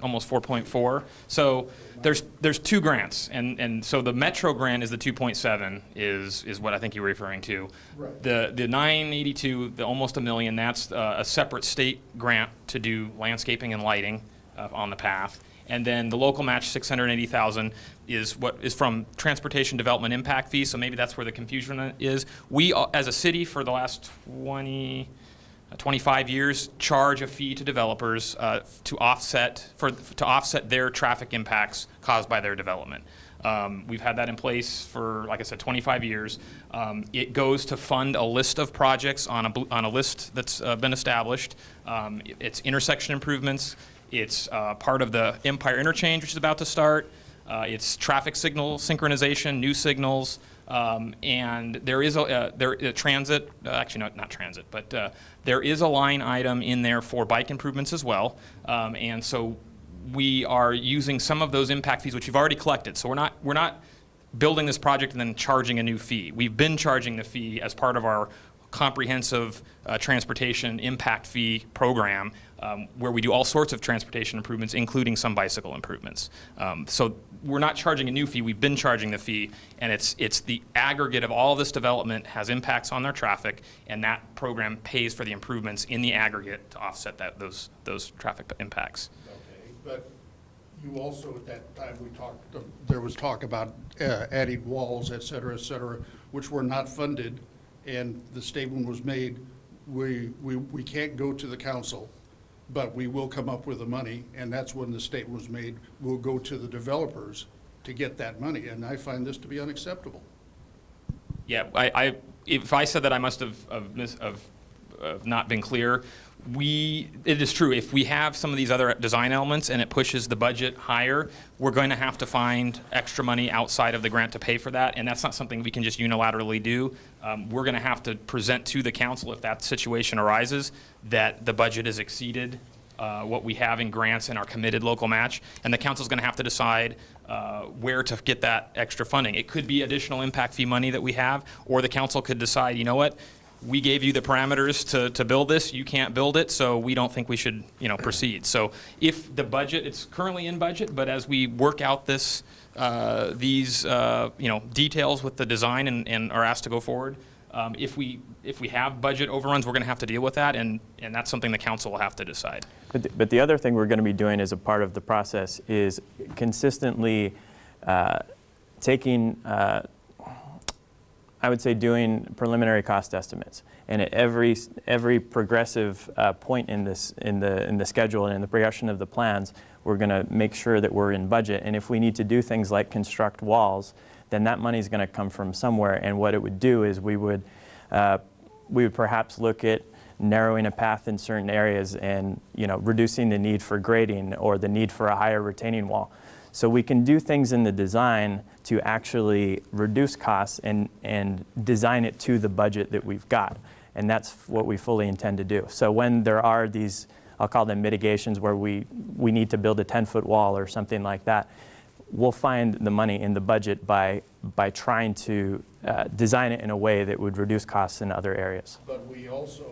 almost 4.4. So there's two grants, and so the Metro grant is the 2.7 is what I think you're referring to. Right. The 982, the almost $1 million, that's a separate state grant to do landscaping and lighting on the path. And then the local match, 680,000, is what is from transportation development impact fees. So maybe that's where the confusion is. We, as a city, for the last 25 years, charge a fee to developers to offset their traffic impacts caused by their development. We've had that in place for, like I said, 25 years. It goes to fund a list of projects on a list that's been established. It's intersection improvements. It's part of the Empire Interchange, which is about to start. It's traffic signal synchronization, new signals, and there is a transit, actually not transit, but there is a line item in there for bike improvements as well. And so we are using some of those impact fees, which you've already collected. So we're not building this project and then charging a new fee. We've been charging the fee as part of our comprehensive transportation impact fee program where we do all sorts of transportation improvements, including some bicycle improvements. So we're not charging a new fee, we've been charging the fee, and it's the aggregate of all this development has impacts on their traffic, and that program pays for the improvements in the aggregate to offset those traffic impacts. Okay, but you also, at that time, there was talk about adding walls, et cetera, which were not funded, and the statement was made, we can't go to the council, but we will come up with the money, and that's when the statement was made, we'll go to the developers to get that money, and I find this to be unacceptable. Yeah, if I said that, I must have not been clear. It is true, if we have some of these other design elements and it pushes the budget higher, we're going to have to find extra money outside of the grant to pay for that, and that's not something we can just unilaterally do. We're going to have to present to the council, if that situation arises, that the budget has exceeded what we have in grants and our committed local match, and the council's going to have to decide where to get that extra funding. It could be additional impact fee money that we have, or the council could decide, you know what, we gave you the parameters to build this, you can't build it, so we don't think we should, proceed. So if the budget, it's currently in budget, but as we work out these details with the design and are asked to go forward, if we have budget overruns, we're going to have to deal with that, and that's something the council will have to decide. But the other thing we're going to be doing as a part of the process is consistently taking I would say doing preliminary cost estimates, and at every progressive point in the schedule and in the progression of the plans, we're going to make sure that we're in budget. And if we need to do things like construct walls, then that money is going to come from somewhere. And what it would do is we would perhaps look at narrowing a path in certain areas and reducing the need for grading or the need for a higher retaining wall. So we can do things in the design to actually reduce costs and design it to the budget that we've got. And that's what we fully intend to do. So when there are these, I'll call them mitigations, where we need to build a 10-foot wall or something like that, we'll find the money in the budget by trying to design it in a way that would reduce costs in other areas. But we also,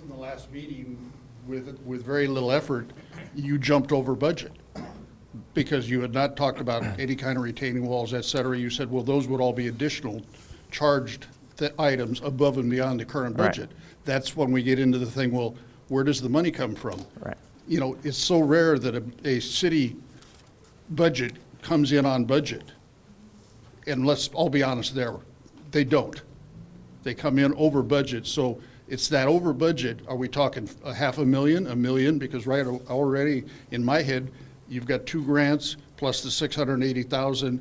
in the last meeting, with very little effort, you jumped over budget, because you had not talked about any kind of retaining walls, et cetera. You said, well, those would all be additional charged items above and beyond the current budget. Right. That's when we get into the thing, well, where does the money come from? Right. It's so rare that a city budget comes in on budget. And I'll be honest there, they don't. They come in over budget. So it's that over budget. Are we talking $500,000, $1 million? Because right already in my head, you've got 2 grants plus the $680,000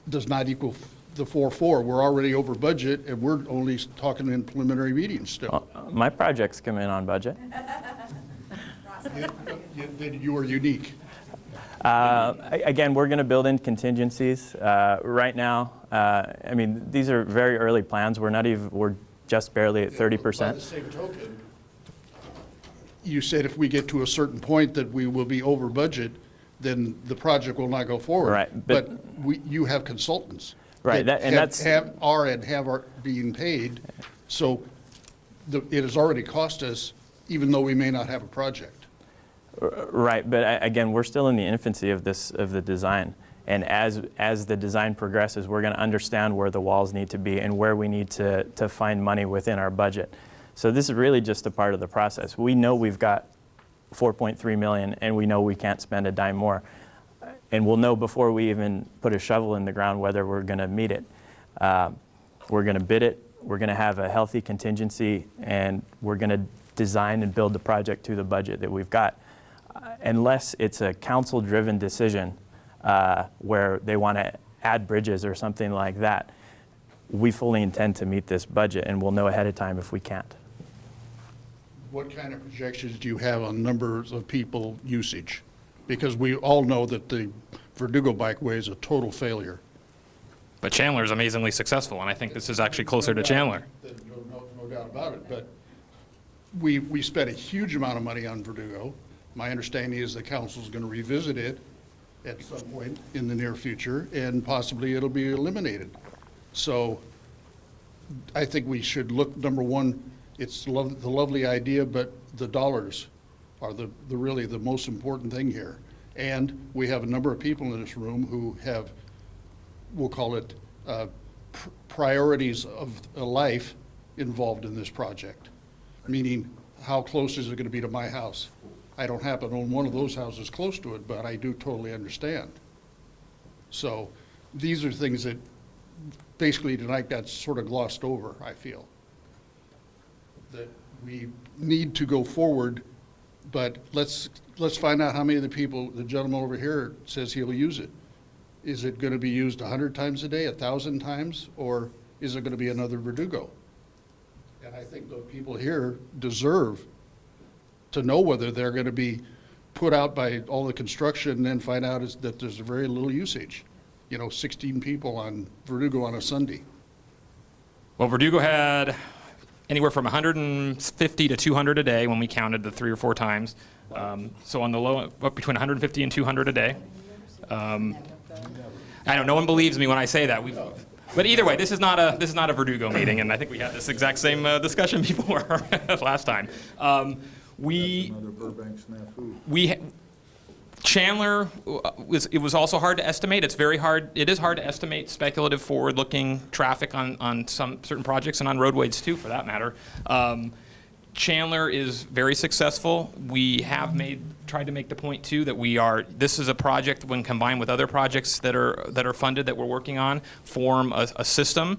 does not equal the 4.4. We're already over budget, and we're only talking in preliminary meetings still. My projects come in on budget. You are unique. Again, we're going to build in contingencies. Right now, these are very early plans. We're just barely at 30%. By the same token, you said if we get to a certain point that we will be over budget, then the project will not go forward. Right, but you have consultants. Right, are being paid, so it has already cost us, even though we may not have a project. Right, but again, we're still in the infancy of the design, and as the design progresses, we're going to understand where the walls need to be and where we need to find money within our budget. So this is really just a part of the process. We know we've got $4.3 million, and we know we can't spend a dime more. And we'll know before we even put a shovel in the ground whether we're going to meet it. We're going to bid it. We're going to have a healthy contingency, and we're going to design and build the project to the budget that we've got. Unless it's a council-driven decision where they want to add bridges or something like that, we fully intend to meet this budget, and we'll know ahead of time if we can't. What kind of projections do you have on numbers of people usage? Because we all know that the Verdugo Bikeway is a total failure. But Chandler is amazingly successful, and I think this is actually closer to Chandler. No doubt about it, but we spent a huge amount of money on Verdugo. My understanding is the council is going to revisit it at some point in the near future, and possibly it'll be eliminated. So I think we should look, number one, it's the lovely idea, but the dollars are the really the most important thing here. And we have a number of people in this room who have, we'll call it, priorities of a life involved in this project. Meaning, how close is it going to be to my house? I don't happen to own one of those houses close to it, but I do totally understand. So these are things that basically tonight got sort of glossed over, I feel. That we need to go forward, but let's find out how many of the people, the gentleman over here says he'll use it. Is it going to be used 100 times a day, 1,000 times, or is it going to be another Verdugo? And I think the people here deserve to know whether they're going to be put out by all the construction and then find out that there's very little usage. 16 people on Verdugo on a Sunday. Well, Verdugo had anywhere from 150 to 200 a day when we counted the 3 or 4 times. So on the low, up between 150 and 200 a day. I know no one believes me when I say that. But either way, this is not a Verdugo meeting, and I think we had this exact same discussion before last time. Chandler it was also hard to estimate. It is hard to estimate speculative forward-looking traffic on some certain projects and on roadways too, for that matter. Chandler is very successful. We have tried to make the point too that this is a project, when combined with other projects that are funded that we're working on, form a system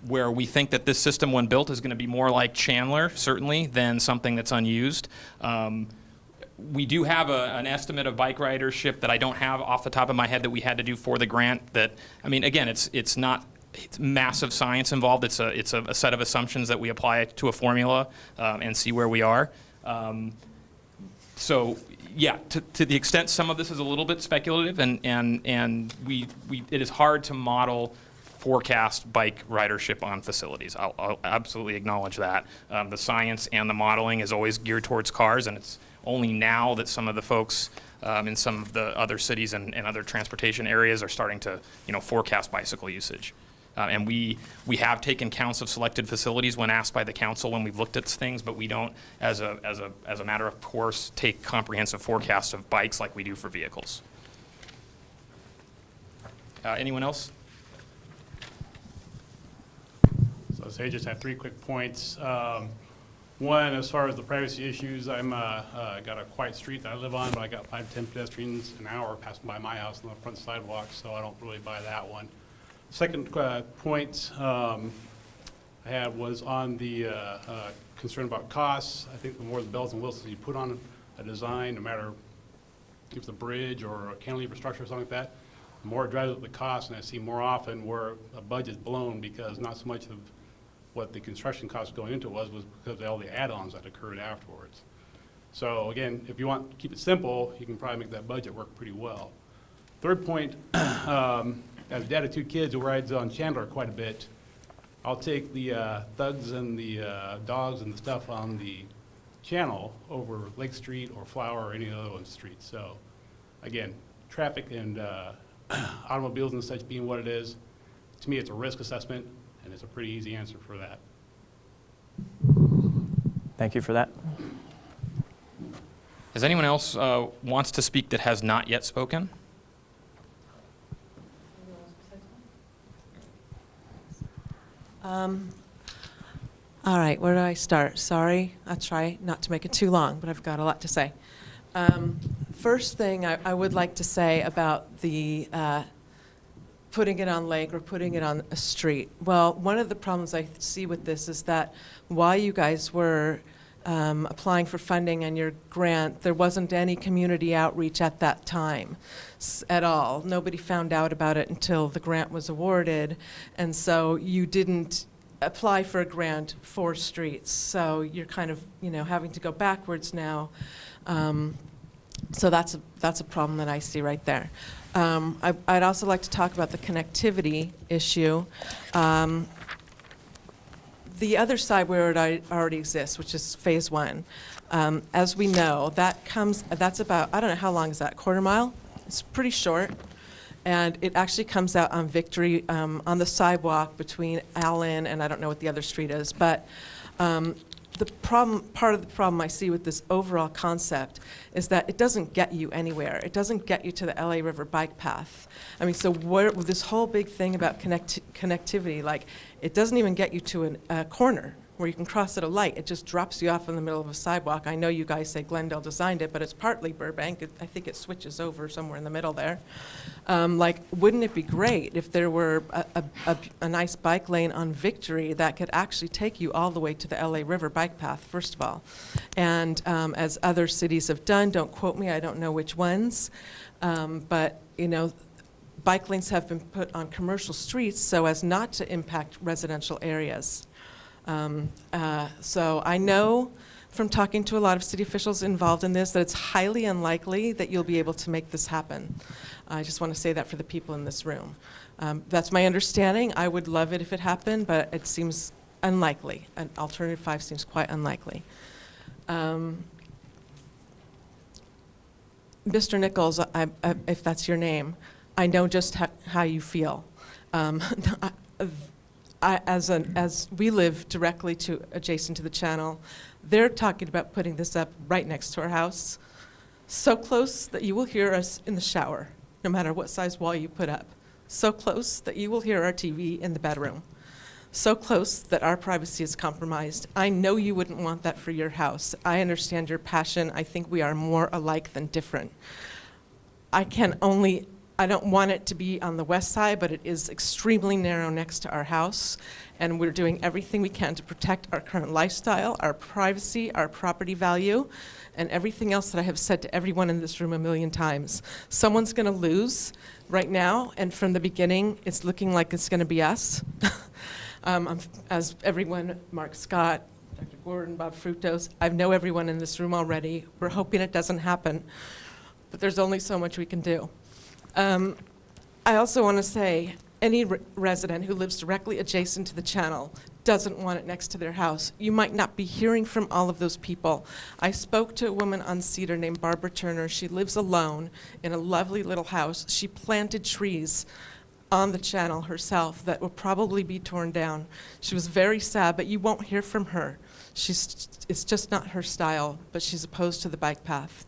where we think that this system, when built, is going to be more like Chandler, certainly, than something that's unused. We do have an estimate of bike ridership that I don't have off the top of my head that we had to do for the grant. Again, it's massive science involved. It's a set of assumptions that we apply to a formula and see where we are. So yeah, to the extent some of this is a little bit speculative, and it is hard to model forecast bike ridership on facilities. I'll absolutely acknowledge that. The science and the modeling is always geared towards cars, and it's only now that some of the folks in some of the other cities and other transportation areas are starting to forecast bicycle usage. And we have taken counts of selected facilities when asked by the council when we've looked at things, but we don't, as a matter of course, take comprehensive forecasts of bikes like we do for vehicles. Anyone else? So I just have 3 quick points. One, as far as the privacy issues, I'm got a quiet street that I live on, but I got 5 to 10 pedestrians an hour passing by my house on the front sidewalk, so I don't really buy that one. Second point I had was on the concern about costs. I think the more the bells and whistles you put on a design, no matter if it's a bridge or a cantilever structure or something like that, the more it drives up the cost, and I see more often where a budget's blown because not so much of what the construction cost going into was because of all the add-ons that occurred afterwards. So again, if you want to keep it simple, you can probably make that budget work pretty well. Third point, as a dad of 2 kids who rides on Chandler quite a bit, I'll take the thugs and the dogs and the stuff on the channel over Lake Street or Flower or any other one street. So again, traffic and automobiles and such being what it is, to me it's a risk assessment, and it's a pretty easy answer for that. Thank you for that. Does anyone else wants to speak that has not yet spoken? All right, where do I start? Sorry, I'll try not to make it too long, but I've got a lot to say. First thing I would like to say about the putting it on lake or putting it on a street. Well, one of the problems I see with this is that while you guys were applying for funding and your grant, there wasn't any community outreach at that time at all. Nobody found out about it until the grant was awarded, and so you didn't apply for a grant for streets. So you're kind of, having to go backwards now. So that's a problem that I see right there. I'd also like to talk about the connectivity issue. The other side where it already exists, which is phase 1, as we know, that's about, I don't know, how long is that, quarter mile? It's pretty short. And it actually comes out on Victory on the sidewalk between Allen and I don't know what the other street is. But part of the problem I see with this overall concept is that it doesn't get you anywhere. It doesn't get you to the LA River bike path. I mean, so with this whole big thing about connectivity, like, it doesn't even get you to a corner where you can cross at a light. It just drops you off in the middle of a sidewalk. I know you guys say Glendale designed it, but it's partly Burbank. I think it switches over somewhere in the middle there. Like, wouldn't it be great if there were a nice bike lane on Victory that could actually take you all the way to the LA River bike path, first of all? And as other cities have done, don't quote me, I don't know which ones, but, you know, bike lanes have been put on commercial streets so as not to impact residential areas. So I know from talking to a lot of city officials involved in this that it's highly unlikely that you'll be able to make this happen. I just want to say that for the people in this room. That's my understanding. I would love it if it happened, but it seems unlikely. An alternative 5 seems quite unlikely. Mr. Nichols, if that's your name, I know just how you feel. As we live directly adjacent to the channel, they're talking about putting this up right next to our house, so close that you will hear us in the shower, no matter what size wall you put up. So close that you will hear our TV in the bedroom. So close that our privacy is compromised. I know you wouldn't want that for your house. I understand your passion. I think we are more alike than different. I don't want it to be on the west side, but it is extremely narrow next to our house, and we're doing everything we can to protect our current lifestyle, our privacy, our property value, and everything else that I have said to everyone in this room a million times. Someone's going to lose right now, and from the beginning, it's looking like it's going to be us. As everyone, Mark Scott, Dr. Gordon, Bob Fructos, I know everyone in this room already. We're hoping it doesn't happen, but there's only so much we can do. I also want to say any resident who lives directly adjacent to the channel doesn't want it next to their house. You might not be hearing from all of those people. I spoke to a woman on Cedar named Barbara Turner. She lives alone in a lovely little house. She planted trees on the channel herself that will probably be torn down. She was very sad, but you won't hear from her. It's just not her style, but she's opposed to the bike path.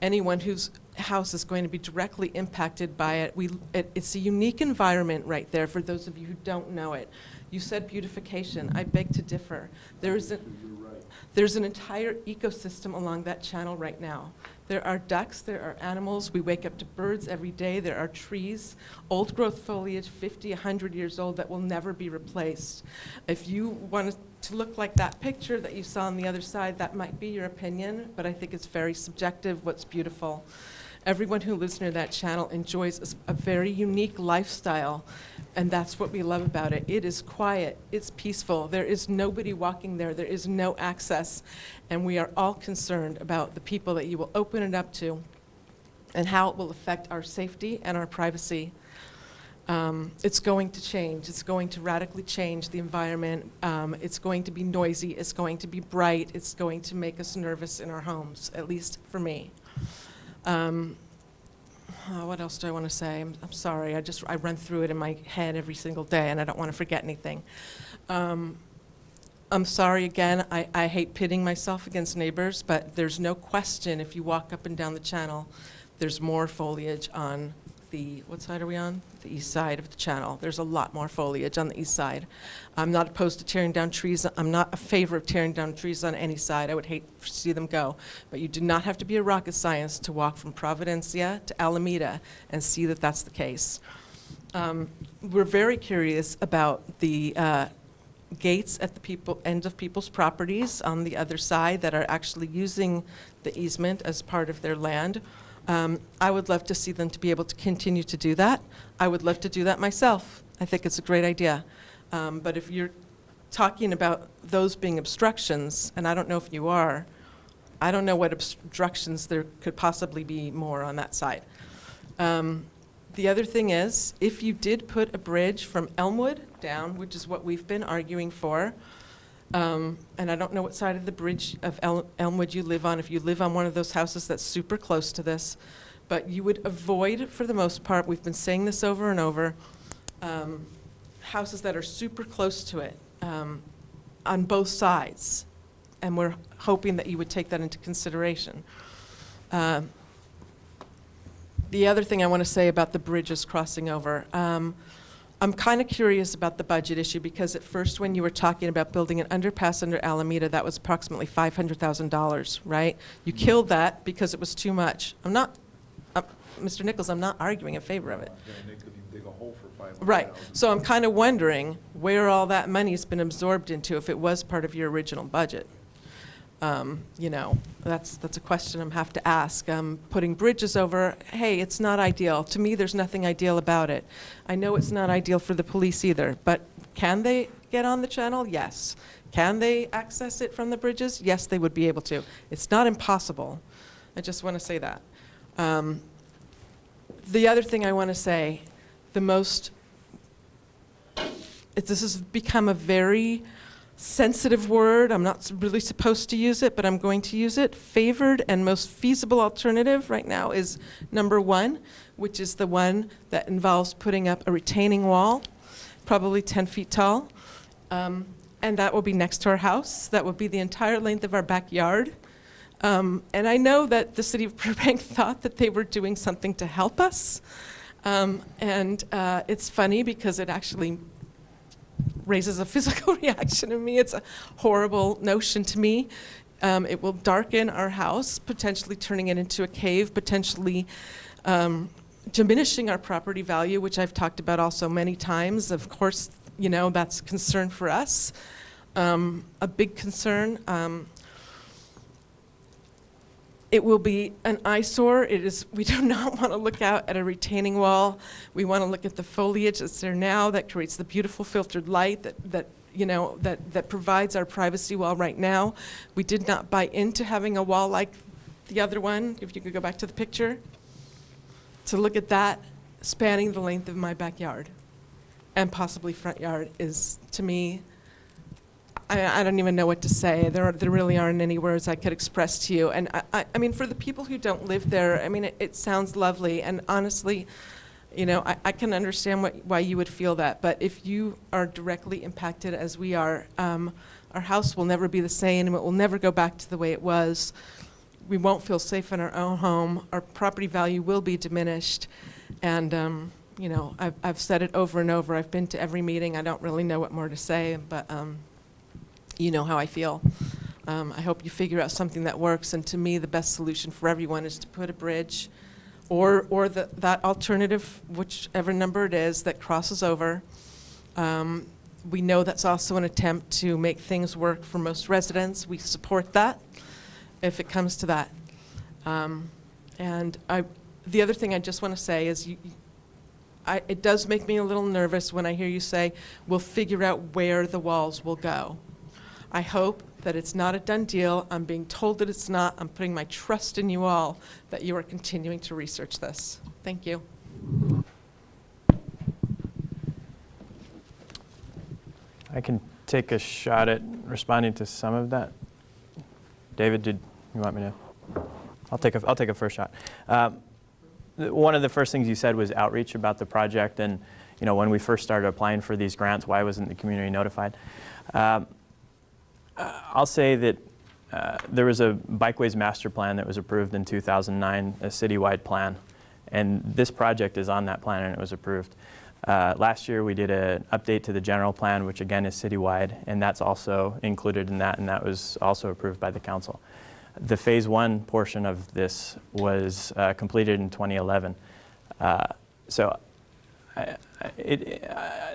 Anyone whose house is going to be directly impacted by it, it's a unique environment right there for those of you who don't know it. You said beautification. I beg to differ. There's an entire ecosystem along that channel right now. There are ducks, there are animals, we wake up to birds every day, there are trees, old growth foliage, 50, 100 years old that will never be replaced. If you want to look like that picture that you saw on the other side, that might be your opinion, but I think it's very subjective what's beautiful. Everyone who lives near that channel enjoys a very unique lifestyle, and that's what we love about it. It is quiet, it's peaceful, there is nobody walking there, there is no access, and we are all concerned about the people that you will open it up to and how it will affect our safety and our privacy. It's going to change. It's going to radically change the environment. It's going to be noisy. It's going to be bright. It's going to make us nervous in our homes, at least for me. What else do I want to say? I'm sorry. I run through it in my head every single day, and I don't want to forget anything. I'm sorry again. I hate pitting myself against neighbors, but there's no question if you walk up and down the channel, there's more foliage on what side are we on? The east side of the channel. There's a lot more foliage on the east side. I'm not opposed to tearing down trees. I'm not a favor of tearing down trees on any side. I would hate to see them go. But you do not have to be a rocket science to walk from Providencia to Alameda and see that that's the case. We're very curious about the gates at the end of people's properties on the other side that are actually using the easement as part of their land. I would love to see them to be able to continue to do that. I would love to do that myself. I think it's a great idea. But if you're talking about those being obstructions, and I don't know if you are, I don't know what obstructions there could possibly be more on that side. The other thing is, if you did put a bridge from Elmwood down, which is what we've been arguing for, and I don't know what side of the bridge of Elmwood you live on, if you live on one of those houses that's super close to this, but you would avoid, for the most part, we've been saying this over and over, houses that are super close to it on both sides. And we're hoping that you would take that into consideration. The other thing I want to say about the bridges crossing over, I'm kind of curious about the budget issue, because at first when you were talking about building an underpass under Alameda, that was approximately $500,000, right? You killed that because it was too much. Mr. Nichols, I'm not arguing in favor of it. Right, so I'm kind of wondering where all that money's been absorbed into if it was part of your original budget. You know, that's a question I'm have to ask. Putting bridges over, hey, it's not ideal. To me, there's nothing ideal about it. I know it's not ideal for the police either, but can they get on the channel? Yes. Can they access it from the bridges? Yes, they would be able to. It's not impossible. I just want to say that. The other thing I want to say, this has become a very sensitive word. I'm not really supposed to use it, but I'm going to use it. Favored and most feasible alternative right now is number 1, which is the one that involves putting up a retaining wall, probably 10 feet tall. And that will be next to our house. That would be the entire length of our backyard. And I know that the city of Burbank thought that they were doing something to help us. It's funny because it actually raises a physical reaction in me. It's a horrible notion to me. It will darken our house, potentially turning it into a cave, potentially diminishing our property value, which I've talked about also many times. Of course, you know, that's a concern for us, a big concern. It will be an eyesore. We do not want to look out at a retaining wall. We want to look at the foliage that's there now that creates the beautiful filtered light that provides our privacy wall right now. We did not buy into having a wall like the other one, if you could go back to the picture, to look at that spanning the length of my backyard and possibly front yard is, to me, I don't even know what to say. There really aren't any words I could express to you. And I mean, for the people who don't live there, I mean, it sounds lovely. And honestly, you know, I can understand why you would feel that. But if you are directly impacted as we are, our house will never be the same. It will never go back to the way it was. We won't feel safe in our own home. Our property value will be diminished. And, you know, I've said it over and over. I've been to every meeting. I don't really know what more to say, but you know how I feel. I hope you figure out something that works, and to me, the best solution for everyone is to put a bridge or that alternative, whichever number it is, that crosses over. We know that's also an attempt to make things work for most residents. We support that if it comes to that. The other thing I just want to say is it does make me a little nervous when I hear you say, we'll figure out where the walls will go. I hope that it's not a done deal. I'm being told that it's not. I'm putting my trust in you all that you are continuing to research this. Thank you. I can take a shot at responding to some of that. David, did you want me to? I'll take a first shot. One of the first things you said was outreach about the project, and you know, when we first started applying for these grants, why wasn't the community notified? I'll say that there was a Bikeways master plan that was approved in 2009, a citywide plan, and this project is on that plan and it was approved. Last year we did an update to the general plan, which again is citywide, and that's also included in that, and that was also approved by the council. The phase 1 portion of this was completed in 2011.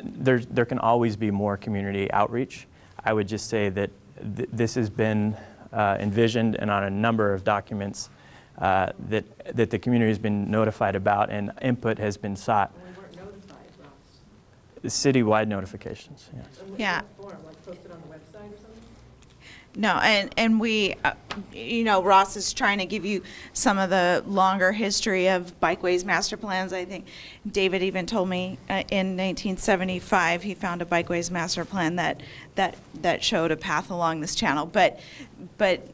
There can always be more community outreach. I would just say that this has been envisioned and on a number of documents that the community has been notified about, and input has been sought. We weren't notified, Ross. Citywide notifications, yes. Yeah. Like posted on the website or something? No, and we, you know, Ross is trying to give you some of the longer history of Bikeway's master plans. I think David even told me in 1975 he found a Bikeway's master plan that showed a path along this channel. But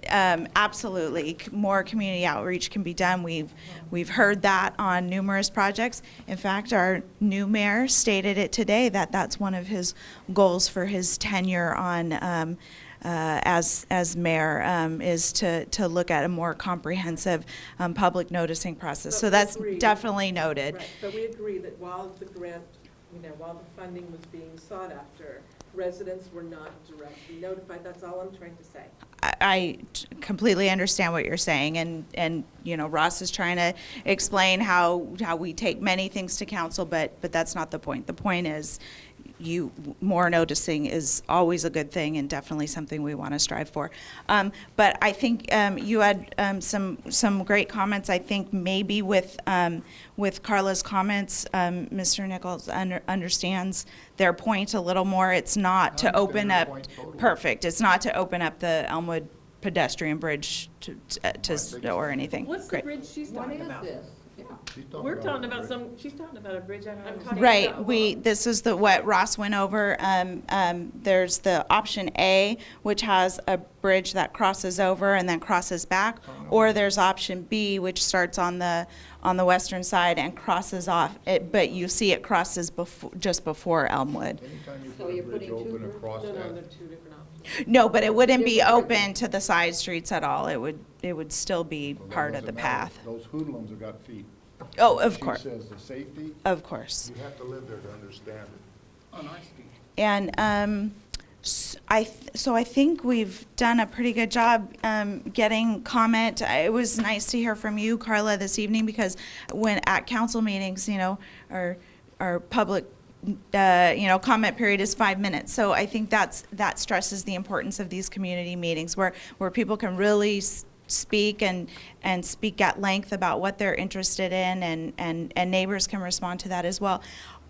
absolutely, more community outreach can be done. We've heard that on numerous projects. In fact, our new mayor stated it today that that's one of his goals for his tenure on. As mayor, is to look at a more comprehensive public noticing process. So that's definitely noted. Right, but we agree that while the grant, while the funding was being sought after, residents were not directly notified. That's all I'm trying to say. I completely understand what you're saying, and Ross is trying to explain how we take many things to council, but that's not the point. The point is, more noticing is always a good thing and definitely something we want to strive for. But I think you had some great comments. I think maybe with Carla's comments, Mr. Nichols understands their point a little more. It's not to open up, perfect. It's not to open up the Elmwood pedestrian bridge to or anything. What's the Great. bridge she's talking about? What is this? Yeah. We're talking about she's talking about a bridge. I'm talking Right, about. this is what Ross went over. There's the option A, which has a bridge that crosses over and then crosses back, or there's option B, which starts on the western side and crosses off, but you see it crosses just before Elmwood. Anytime you So put a you're bridge putting two open bridges? across No, that, they're two different options. No, but it wouldn't be open to the side streets at all. It would still be well, that part of the doesn't matter. path. Those hoodlums have got feet. Oh, of course, She says the safety, of course. you have to live there to understand it. On our street. And so I think we've done a pretty good job getting comment. It was nice to hear from you, Carla, this evening, because when at council meetings, our public comment period is 5 minutes. So I think that stresses the importance of these community meetings where people can really speak and speak at length about what they're interested in, and neighbors can respond to that as well.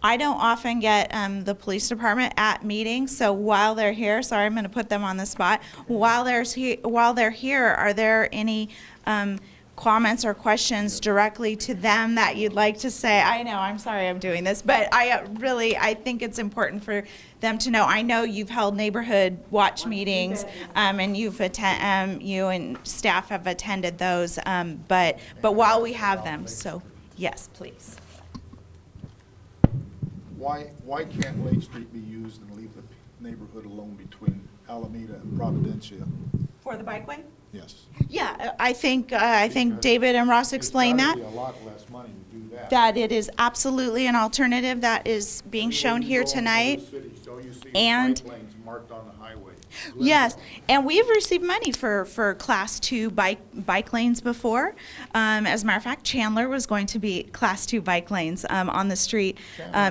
I don't often get the police department at meetings, so while they're here, sorry, I'm going to put them on the spot. While they're here, are there any comments or questions directly to them that you'd like to say? I know, I'm sorry I'm doing this, but I think it's important for them to know. I know you've held neighborhood watch meetings, and you and staff have attended those, but while we have them, so yes, please. Why can't Lake Street be used and leave the neighborhood alone between Alameda and Providencia? For the bikeway? Yes. Yeah, I think David and Ross explained that. It's gotta be a lot less money to do that. That it is absolutely an alternative that is being shown here tonight. All you see And- is bike lanes marked on the highway. Yes, and we've received money for Class 2 bike lanes before. As a matter of fact, Chandler was going to be Class 2 bike lanes on the street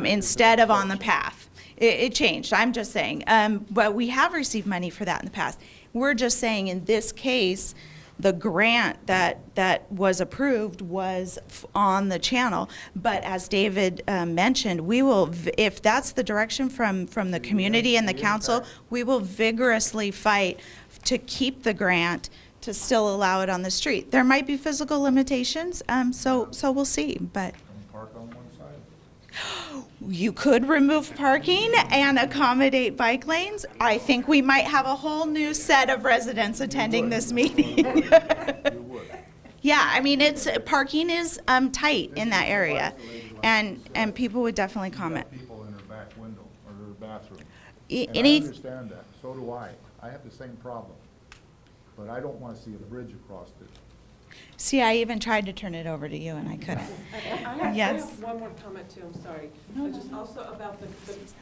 instead of on the path. It changed, I'm just saying. But we have received money for that in the past. We're just saying in this case, the grant that was approved was on the channel. But as David mentioned, we will, if that's the direction from the community and the council, we will vigorously fight to keep the grant to still allow it on the street. There might be physical limitations, so we'll see, but. Park on one side. You could remove parking and accommodate bike lanes. I think we might have a whole new set of residents attending this meeting. You would. Yeah, I mean, parking is tight in that area, and people would definitely comment. People in their back window or their bathroom. I- And I any- understand that, so do I. I have the same problem. But I don't want to see a bridge across it. See, I even tried to turn it over to you and I couldn't. I Yes. have one more comment too, I'm sorry. Just also about the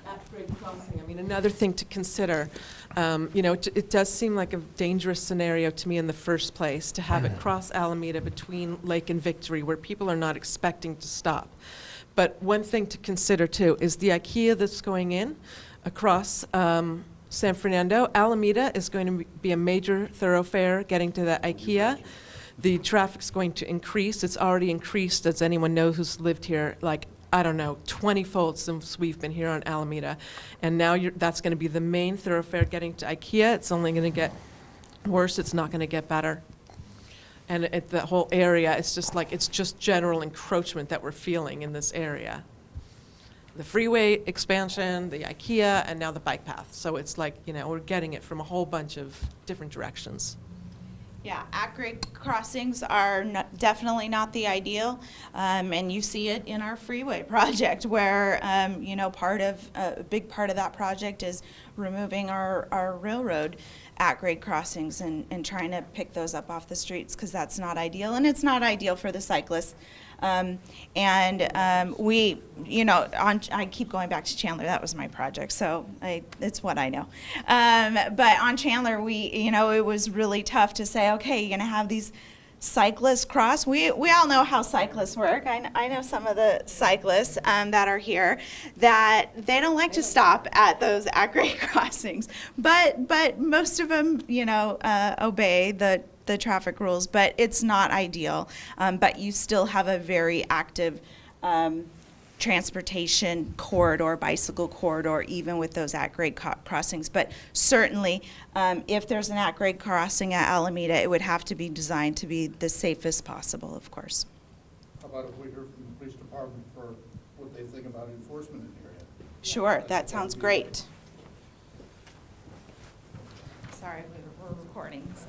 at-grade crossing. I mean, another thing to consider, it does seem like a dangerous scenario to me in the first place to have it cross Alameda between Lake and Victory where people are not expecting to stop. But one thing to consider too is the IKEA that's going in across San Fernando. Alameda is going to be a major thoroughfare getting to the IKEA. The traffic's going to increase. It's already increased, as anyone knows who's lived here, 20-fold since we've been here on Alameda. And now that's going to be the main thoroughfare getting to IKEA. It's only going to get worse, it's not going to get better. And the whole area, it's just general encroachment that we're feeling in this area. The freeway expansion, the IKEA, and now the bike path. So it's like, we're getting it from a whole bunch of different directions. Yeah, at-grade crossings are definitely not the ideal, and you see it in our freeway project where, a big part of that project is removing our railroad at-grade crossings and trying to pick those up off the streets, because that's not ideal, and it's not ideal for the cyclists. I keep going back to Chandler, that was my project, so it's what I know. But on Chandler, it was really tough to say, okay, you're gonna have these cyclists cross. We all know how cyclists work. I know some of the cyclists that are here that they don't like to stop at those at-grade crossings, but most of them, obey the traffic rules, but it's not ideal. But you still have a very active transportation corridor, bicycle corridor, even with those at-grade crossings. But certainly, if there's an at-grade crossing at Alameda, it would have to be designed to be the safest possible, of course. How about if we hear from the police department for what they think about enforcement in the area? Sure, that sounds great. Sorry, we're recording, so.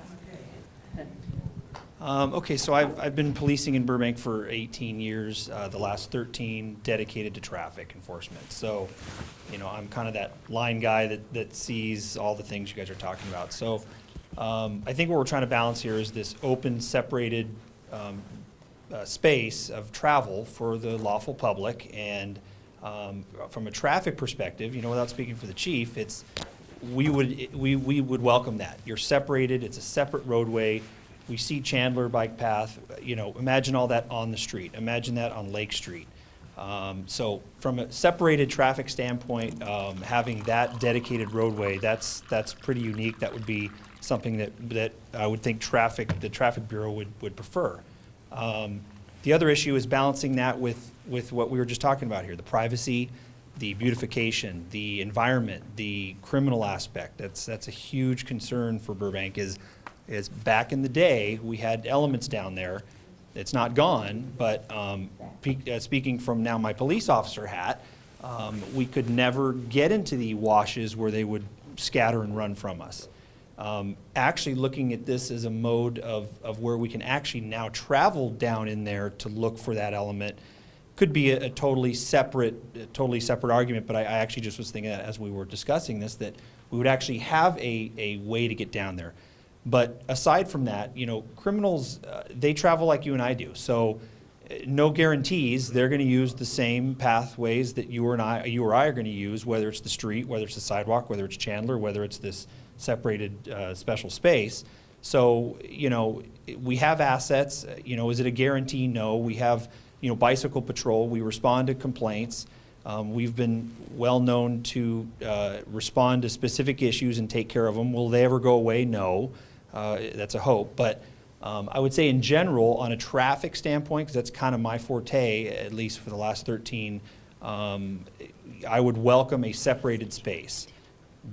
Okay, so I've been policing in Burbank for 18 years, the last 13 dedicated to traffic enforcement. So, I'm kind of that line guy that sees all the things you guys are talking about. So, I think what we're trying to balance here is this open, separated space of travel for the lawful public. And from a traffic perspective, without speaking for the chief, we would welcome that. You're separated, it's a separate roadway. We see Chandler bike path, imagine all that on the street. Imagine that on Lake Street. So from a separated traffic standpoint, having that dedicated roadway, that's pretty unique. That would be something that I would think the Traffic Bureau would prefer. The other issue is balancing that with what we were just talking about here, the privacy, the beautification, the environment, the criminal aspect. That's a huge concern for Burbank is back in the day, we had elements down there. It's not gone, but speaking from now my police officer hat, we could never get into the washes where they would scatter and run from us. Actually looking at this as a mode of where we can actually now travel down in there to look for that element could be a totally separate argument, but I actually just was thinking that as we were discussing this, that we would actually have a way to get down there. But aside from that, criminals, they travel like you and I do. So no guarantees they're going to use the same pathways that you or I are going to use, whether it's the street, whether it's the sidewalk, whether it's Chandler, whether it's this separated special space. So, we have assets. Is it a guarantee? No. We have, bicycle patrol. We respond to complaints. We've been well known to respond to specific issues and take care of them. Will they ever go away? No. That's a hope. But I would say in general, on a traffic standpoint, because that's kind of my forte, at least for the last 13, I would welcome a separated space.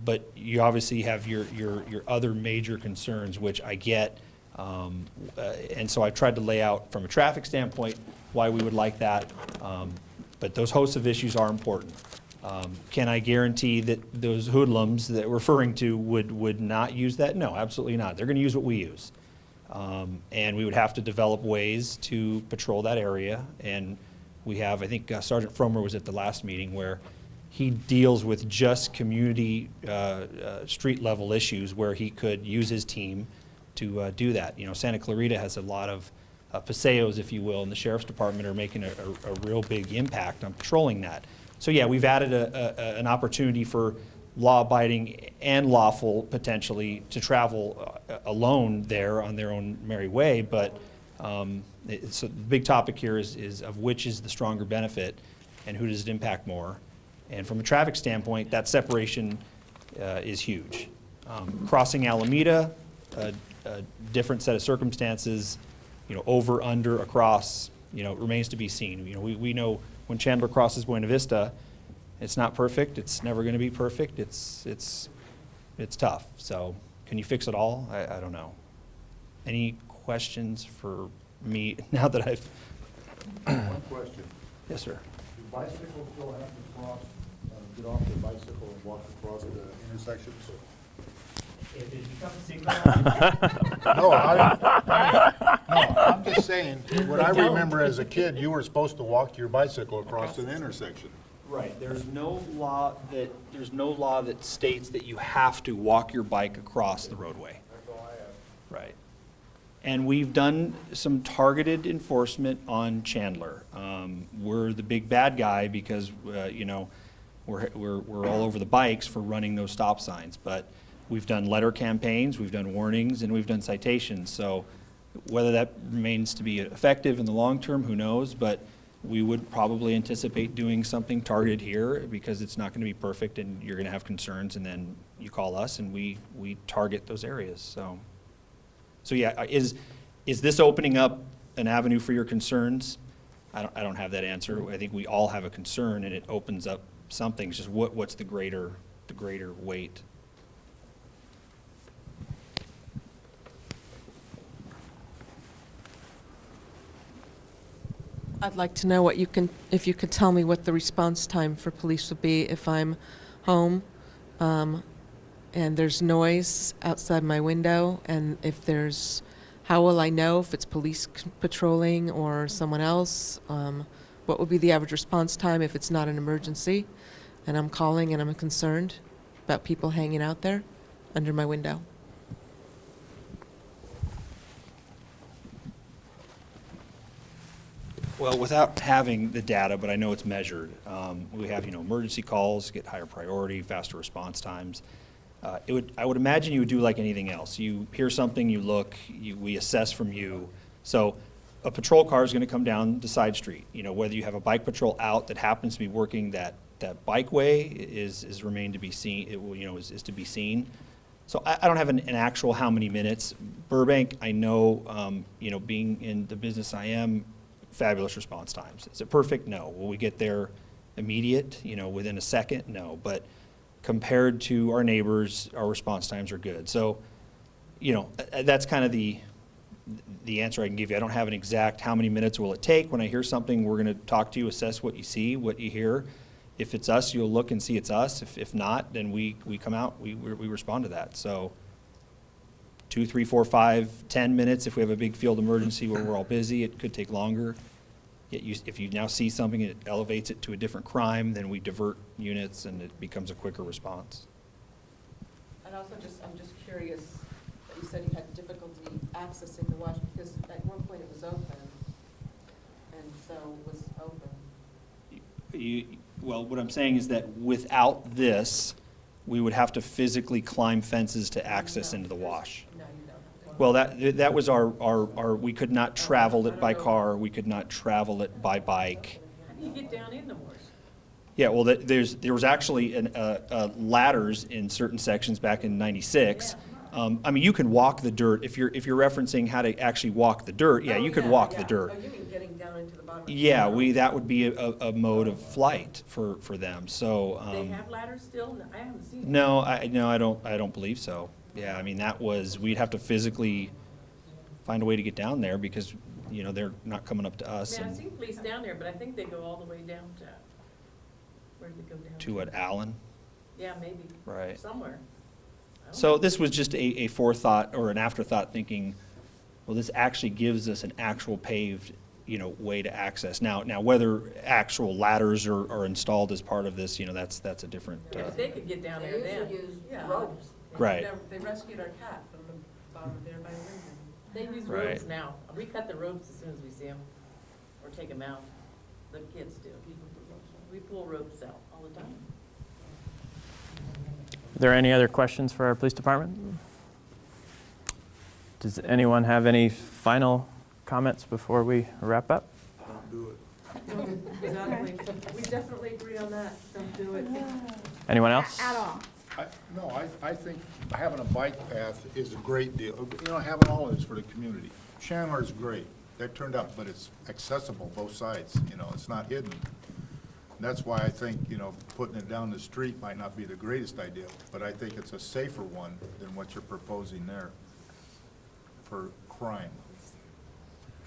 But you obviously have your other major concerns, which I get. And so I've tried to lay out from a traffic standpoint why we would like that. But those hosts of issues are important. Can I guarantee that those hoodlums that we're referring to would not use that? No, absolutely not. They're going to use what we use. And we would have to develop ways to patrol that area. And we have, I think Sergeant Fromer was at the last meeting where he deals with just community street level issues where he could use his team to do that. Santa Clarita has a lot of paseos, if you will, and the Sheriff's Department are making a real big impact on patrolling that. So yeah, we've added an opportunity for law-abiding and lawful, potentially, to travel alone there on their own merry way, but so the big topic here is of which is the stronger benefit and who does it impact more. And from a traffic standpoint, that separation is huge. Crossing Alameda, a different set of circumstances, over, under, across, remains to be seen. We know when Chandler crosses Buena Vista, it's not perfect. It's never going to be perfect. It's tough. So can you fix it all? I don't know. Any questions for me now that I've? One question. Yes, sir. Do bicycles still have to cross, get off their bicycle and walk across the intersections? If it becomes signal. No, I'm just saying, what I remember as a kid, you were supposed to walk your bicycle across an intersection. Right, there's no law that states that you have to walk your bike across the roadway. That's all I have. Right. And we've done some targeted enforcement on Chandler. We're the big bad guy because, you know, we're all over the bikes for running those stop signs. But we've done letter campaigns, we've done warnings, and we've done citations. So whether that remains to be effective in the long term, who knows? But we would probably anticipate doing something targeted here because it's not going to be perfect and you're going to have concerns, and then you call us and we target those areas. So yeah, is this opening up an avenue for your concerns? I don't have that answer. I think we all have a concern, and it opens up something. It's just what's the greater weight? I'd like to know if you could tell me what the response time for police would be if I'm home, and there's noise outside my window, and how will I know if it's police patrolling or someone else? What would be the average response time if it's not an emergency, and I'm calling and I'm concerned about people hanging out there under my window? Well, without having the data, but I know it's measured, we have, emergency calls get higher priority, faster response times. I would imagine you would do like anything else. You hear something, you look, we assess from you. So a patrol car is going to come down the side street. Whether you have a bike patrol out that happens to be working that bikeway is remained to be seen. Is to be seen. So I don't have an actual how many minutes. Burbank, I know, being in the business I am, fabulous response times. Is it perfect? No. Will we get there immediate, within a second? No. But compared to our neighbors, our response times are good. So, that's kind of the answer I can give you. I don't have an exact how many minutes will it take. When I hear something, we're going to talk to you, assess what you see, what you hear. If it's us, you'll look and see it's us. If not, then we come out, we respond to that. So 2, 3, 4, 5, 10 minutes. If we have a big field emergency where we're all busy, it could take longer. Yet if you now see something and it elevates it to a different crime, then we divert units and it becomes a quicker response. And also I'm just curious, you said you had difficulty accessing the wash because at one point it was open, and so it was open. Well, what I'm saying is that without this, we would have to physically climb fences to access into the wash. No, you don't. Well, that was our we could not travel it by car, we could not travel it by bike. How do you get down in the wash? Yeah, well, there was actually ladders in certain sections back in '96. I mean, you can walk the dirt if you're referencing how to actually walk the dirt. Yeah, you could walk the dirt. Oh, you mean getting down into the bottom? Yeah, that would be a mode of flight for them. So They have ladders still? I haven't seen them. no, I don't believe so. Yeah, I mean we'd have to physically find a way to get down there because they're not coming up to us. I've seen police down there, but I think they go all the way down to, where do they go down? To what, Allen? Yeah, maybe. Right. Somewhere. So this was just a forethought or an afterthought thinking, well, this actually gives us an actual paved, way to access. Now whether actual ladders are installed as part of this, that's a different. If they could get down there then. Yeah. Ropes. Right. They rescued our cat from the bottom there by the window. They use Right. ropes now. We cut the ropes as soon as we see them, or take them out. The kids do. We pull ropes out all the time. Are there any other questions for our police department? Does anyone have any final comments before we wrap up? Don't do it. Exactly. We definitely agree on that. Don't do it. Anyone else? At all. I think having a bike path is a great deal. Having all of this for the community. Chandler's great. That turned out, but it's accessible both sides. It's not hidden. That's why I think, you know, putting it down the street might not be the greatest idea, but I think it's a safer one than what you're proposing there for crime.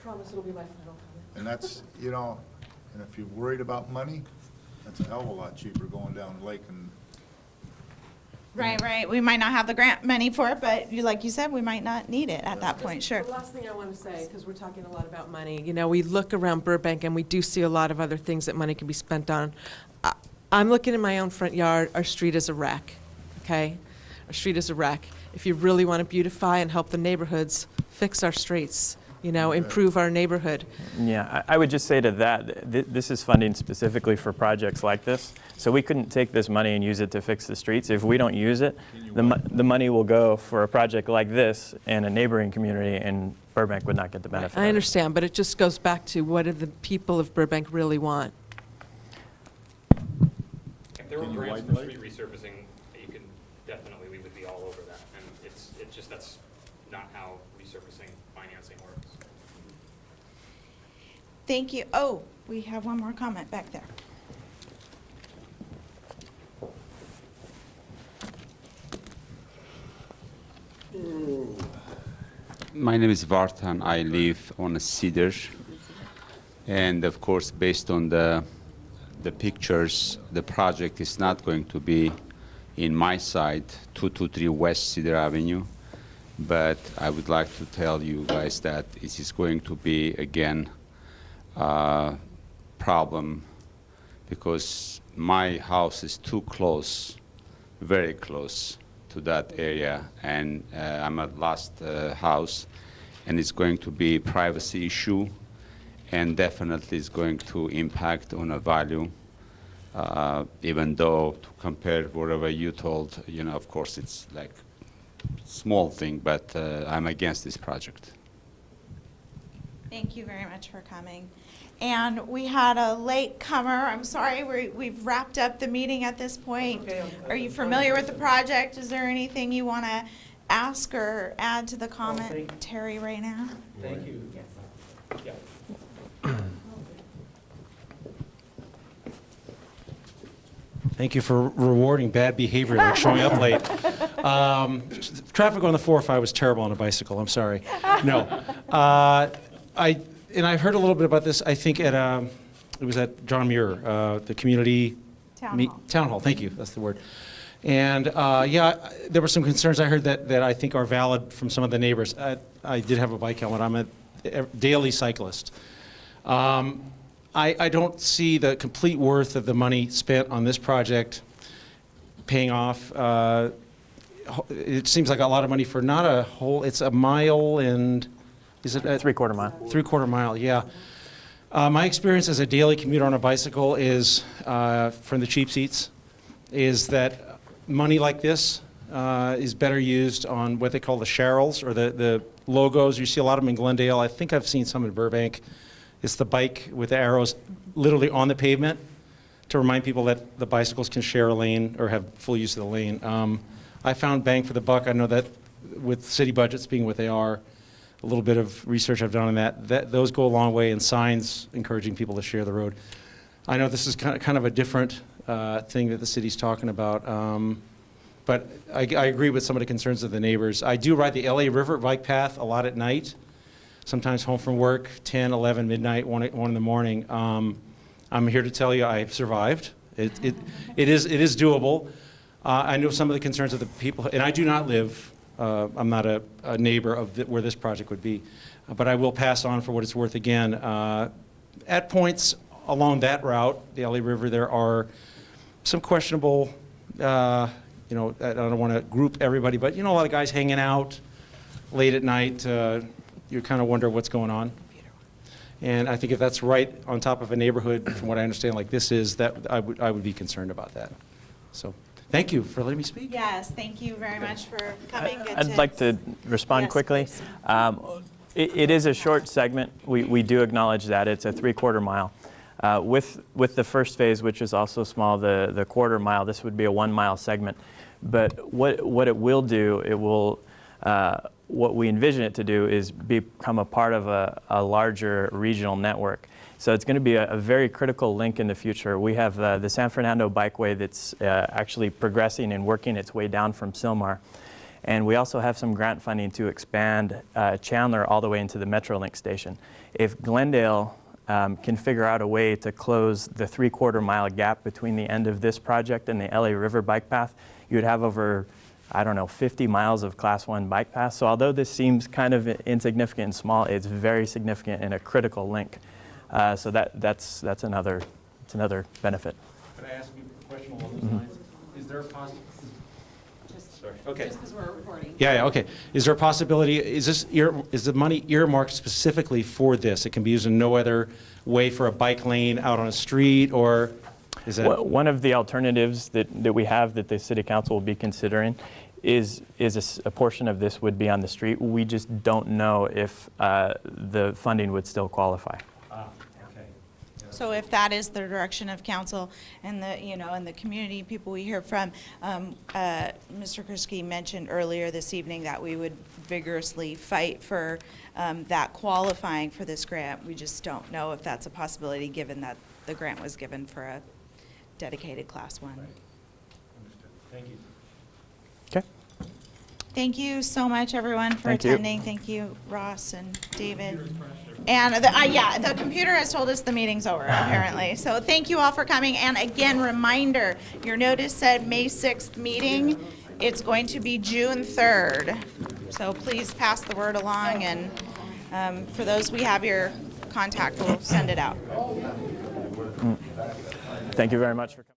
Promise it'll be my final comment. And that's, you know, and if you're worried about money, that's a hell of a lot cheaper going down the lake and Right. We might not have the grant money for it, but like you said, we might not need it at that point, sure. The last thing I want to say, because we're talking a lot about money, you know, we look around Burbank and we do see a lot of other things that money can be spent on. I'm looking in my own front yard, our street is a wreck, okay? Our street is a wreck. If you really want to beautify and help the neighborhoods, fix our streets, you know, improve our neighborhood. Yeah, I would just say to that, this is funding specifically for projects like this. So we couldn't take this money and use it to fix the streets. If we don't use it, the money will go for a project like this in a neighboring community, and Burbank would not get the benefit. I understand, but it just goes back to what do the people of Burbank really want? If there were Can you grants widen for the street resurfacing, you can definitely, we would be all over that. And it's just, that's not how resurfacing financing works. Thank you. Oh, we have one more comment back there. My name is Vartan. I live on a Cedar. And of course, based on the pictures, the project is not going to be in my side, 223 West Cedar Avenue. But I would like to tell you guys that it is going to be, again, a problem because my house is too close, very close to that area, and I'm at last house, and it's going to be a privacy issue, and definitely it's going to impact on a value, even though to compare whatever you told, you know, of course it's like small thing, but I'm against this project. Thank you very much for coming. And we had a late comer. I'm sorry, we've wrapped up the meeting at this point. Are you familiar with the project? Is there anything you want to ask or add to the comment, Terry, right now? Thank you. Thank you for rewarding bad behavior, like showing up late. Traffic on the 405 was terrible on a bicycle. I'm sorry. No, I heard a little bit about this. I think at it was at John Muir, the community town hall. Thank you. That's the word. And yeah, there were some concerns I heard that I think are valid from some of the neighbors. I did have a bike helmet. I'm a daily cyclist. I don't see the complete worth of the money spent on this project paying off. It seems like a lot of money for not a whole, it's a mile and, is it? Three-quarter mile. Three-quarter mile, yeah. My experience as a daily commuter on a bicycle is, from the cheap seats, is that money like this is better used on what they call the Sherrills, or the logos. You see a lot of them in Glendale. I think I've seen some in Burbank. It's the bike with the arrows literally on the pavement to remind people that the bicycles can share a lane or have full use of the lane. I found bang for the buck. I know that with city budgets being what they are, a little bit of research I've done on that those go a long way, and signs encouraging people to share the road. I know this is kind of a different thing that the city's talking about, but I agree with some of the concerns of the neighbors. I do ride the LA River bike path a lot at night, sometimes home from work, 10, 11, midnight, 1 in the morning. I'm here to tell you I've survived. It is doable. I know some of the concerns of the people, and I do not live, I'm not a neighbor of where this project would be, but I will pass on for what it's worth again. At points along that route, the LA River, there are some questionable, I don't want to group everybody, but a lot of guys hanging out late at night. You kind of wonder what's going on. And I think if that's right on top of a neighborhood, from what I understand like this is, that I would be concerned about that. So thank you for letting me speak. Yes, thank you very much for coming. I'd like to respond quickly. It is a short segment. We do acknowledge that. It's a 3/4 mile. With the first phase, which is also small, the quarter mile, this would be a 1 mile segment. But what it will do, it will what we envision it to do is become a part of a larger regional network. So it's going to be a very critical link in the future. We have the San Fernando Bikeway that's actually progressing and working its way down from Sylmar. And we also have some grant funding to expand Chandler all the way into the Metrolink station. If Glendale can figure out a way to close the 3/4 mile gap between the end of this project and the LA River bike path, you would have over, I don't know, 50 miles of Class 1 bike paths. So although this seems kind of insignificant and small, it's very significant and a critical link. So that's another benefit. Could I ask you a question along those lines? Is there a possibility? Okay. Just because we're recording. Yeah, okay. Is there a possibility, is the money earmarked specifically for this? It can be used in no other way for a bike lane out on a street, or is that? One of the alternatives that we have that the City Council will be considering is a portion of this would be on the street. We just don't know if the funding would still qualify. So if that is the direction of council and and the community people we hear from, Mr. Kriske mentioned earlier this evening that we would vigorously fight for that qualifying for this grant. We just don't know if that's a possibility given that the grant was given for a dedicated Class 1. Right. Understood. Thank you. Okay. Thank you so much, everyone, for Thank you. attending. Thank you, Ross and David. And the computer has told us the meeting's over, apparently. So thank you all for coming. And again, reminder, your notice said May 6th meeting. It's going to be June 3rd. So please pass the word along. And for those we have your contact, we'll send it out. Thank you very much for coming.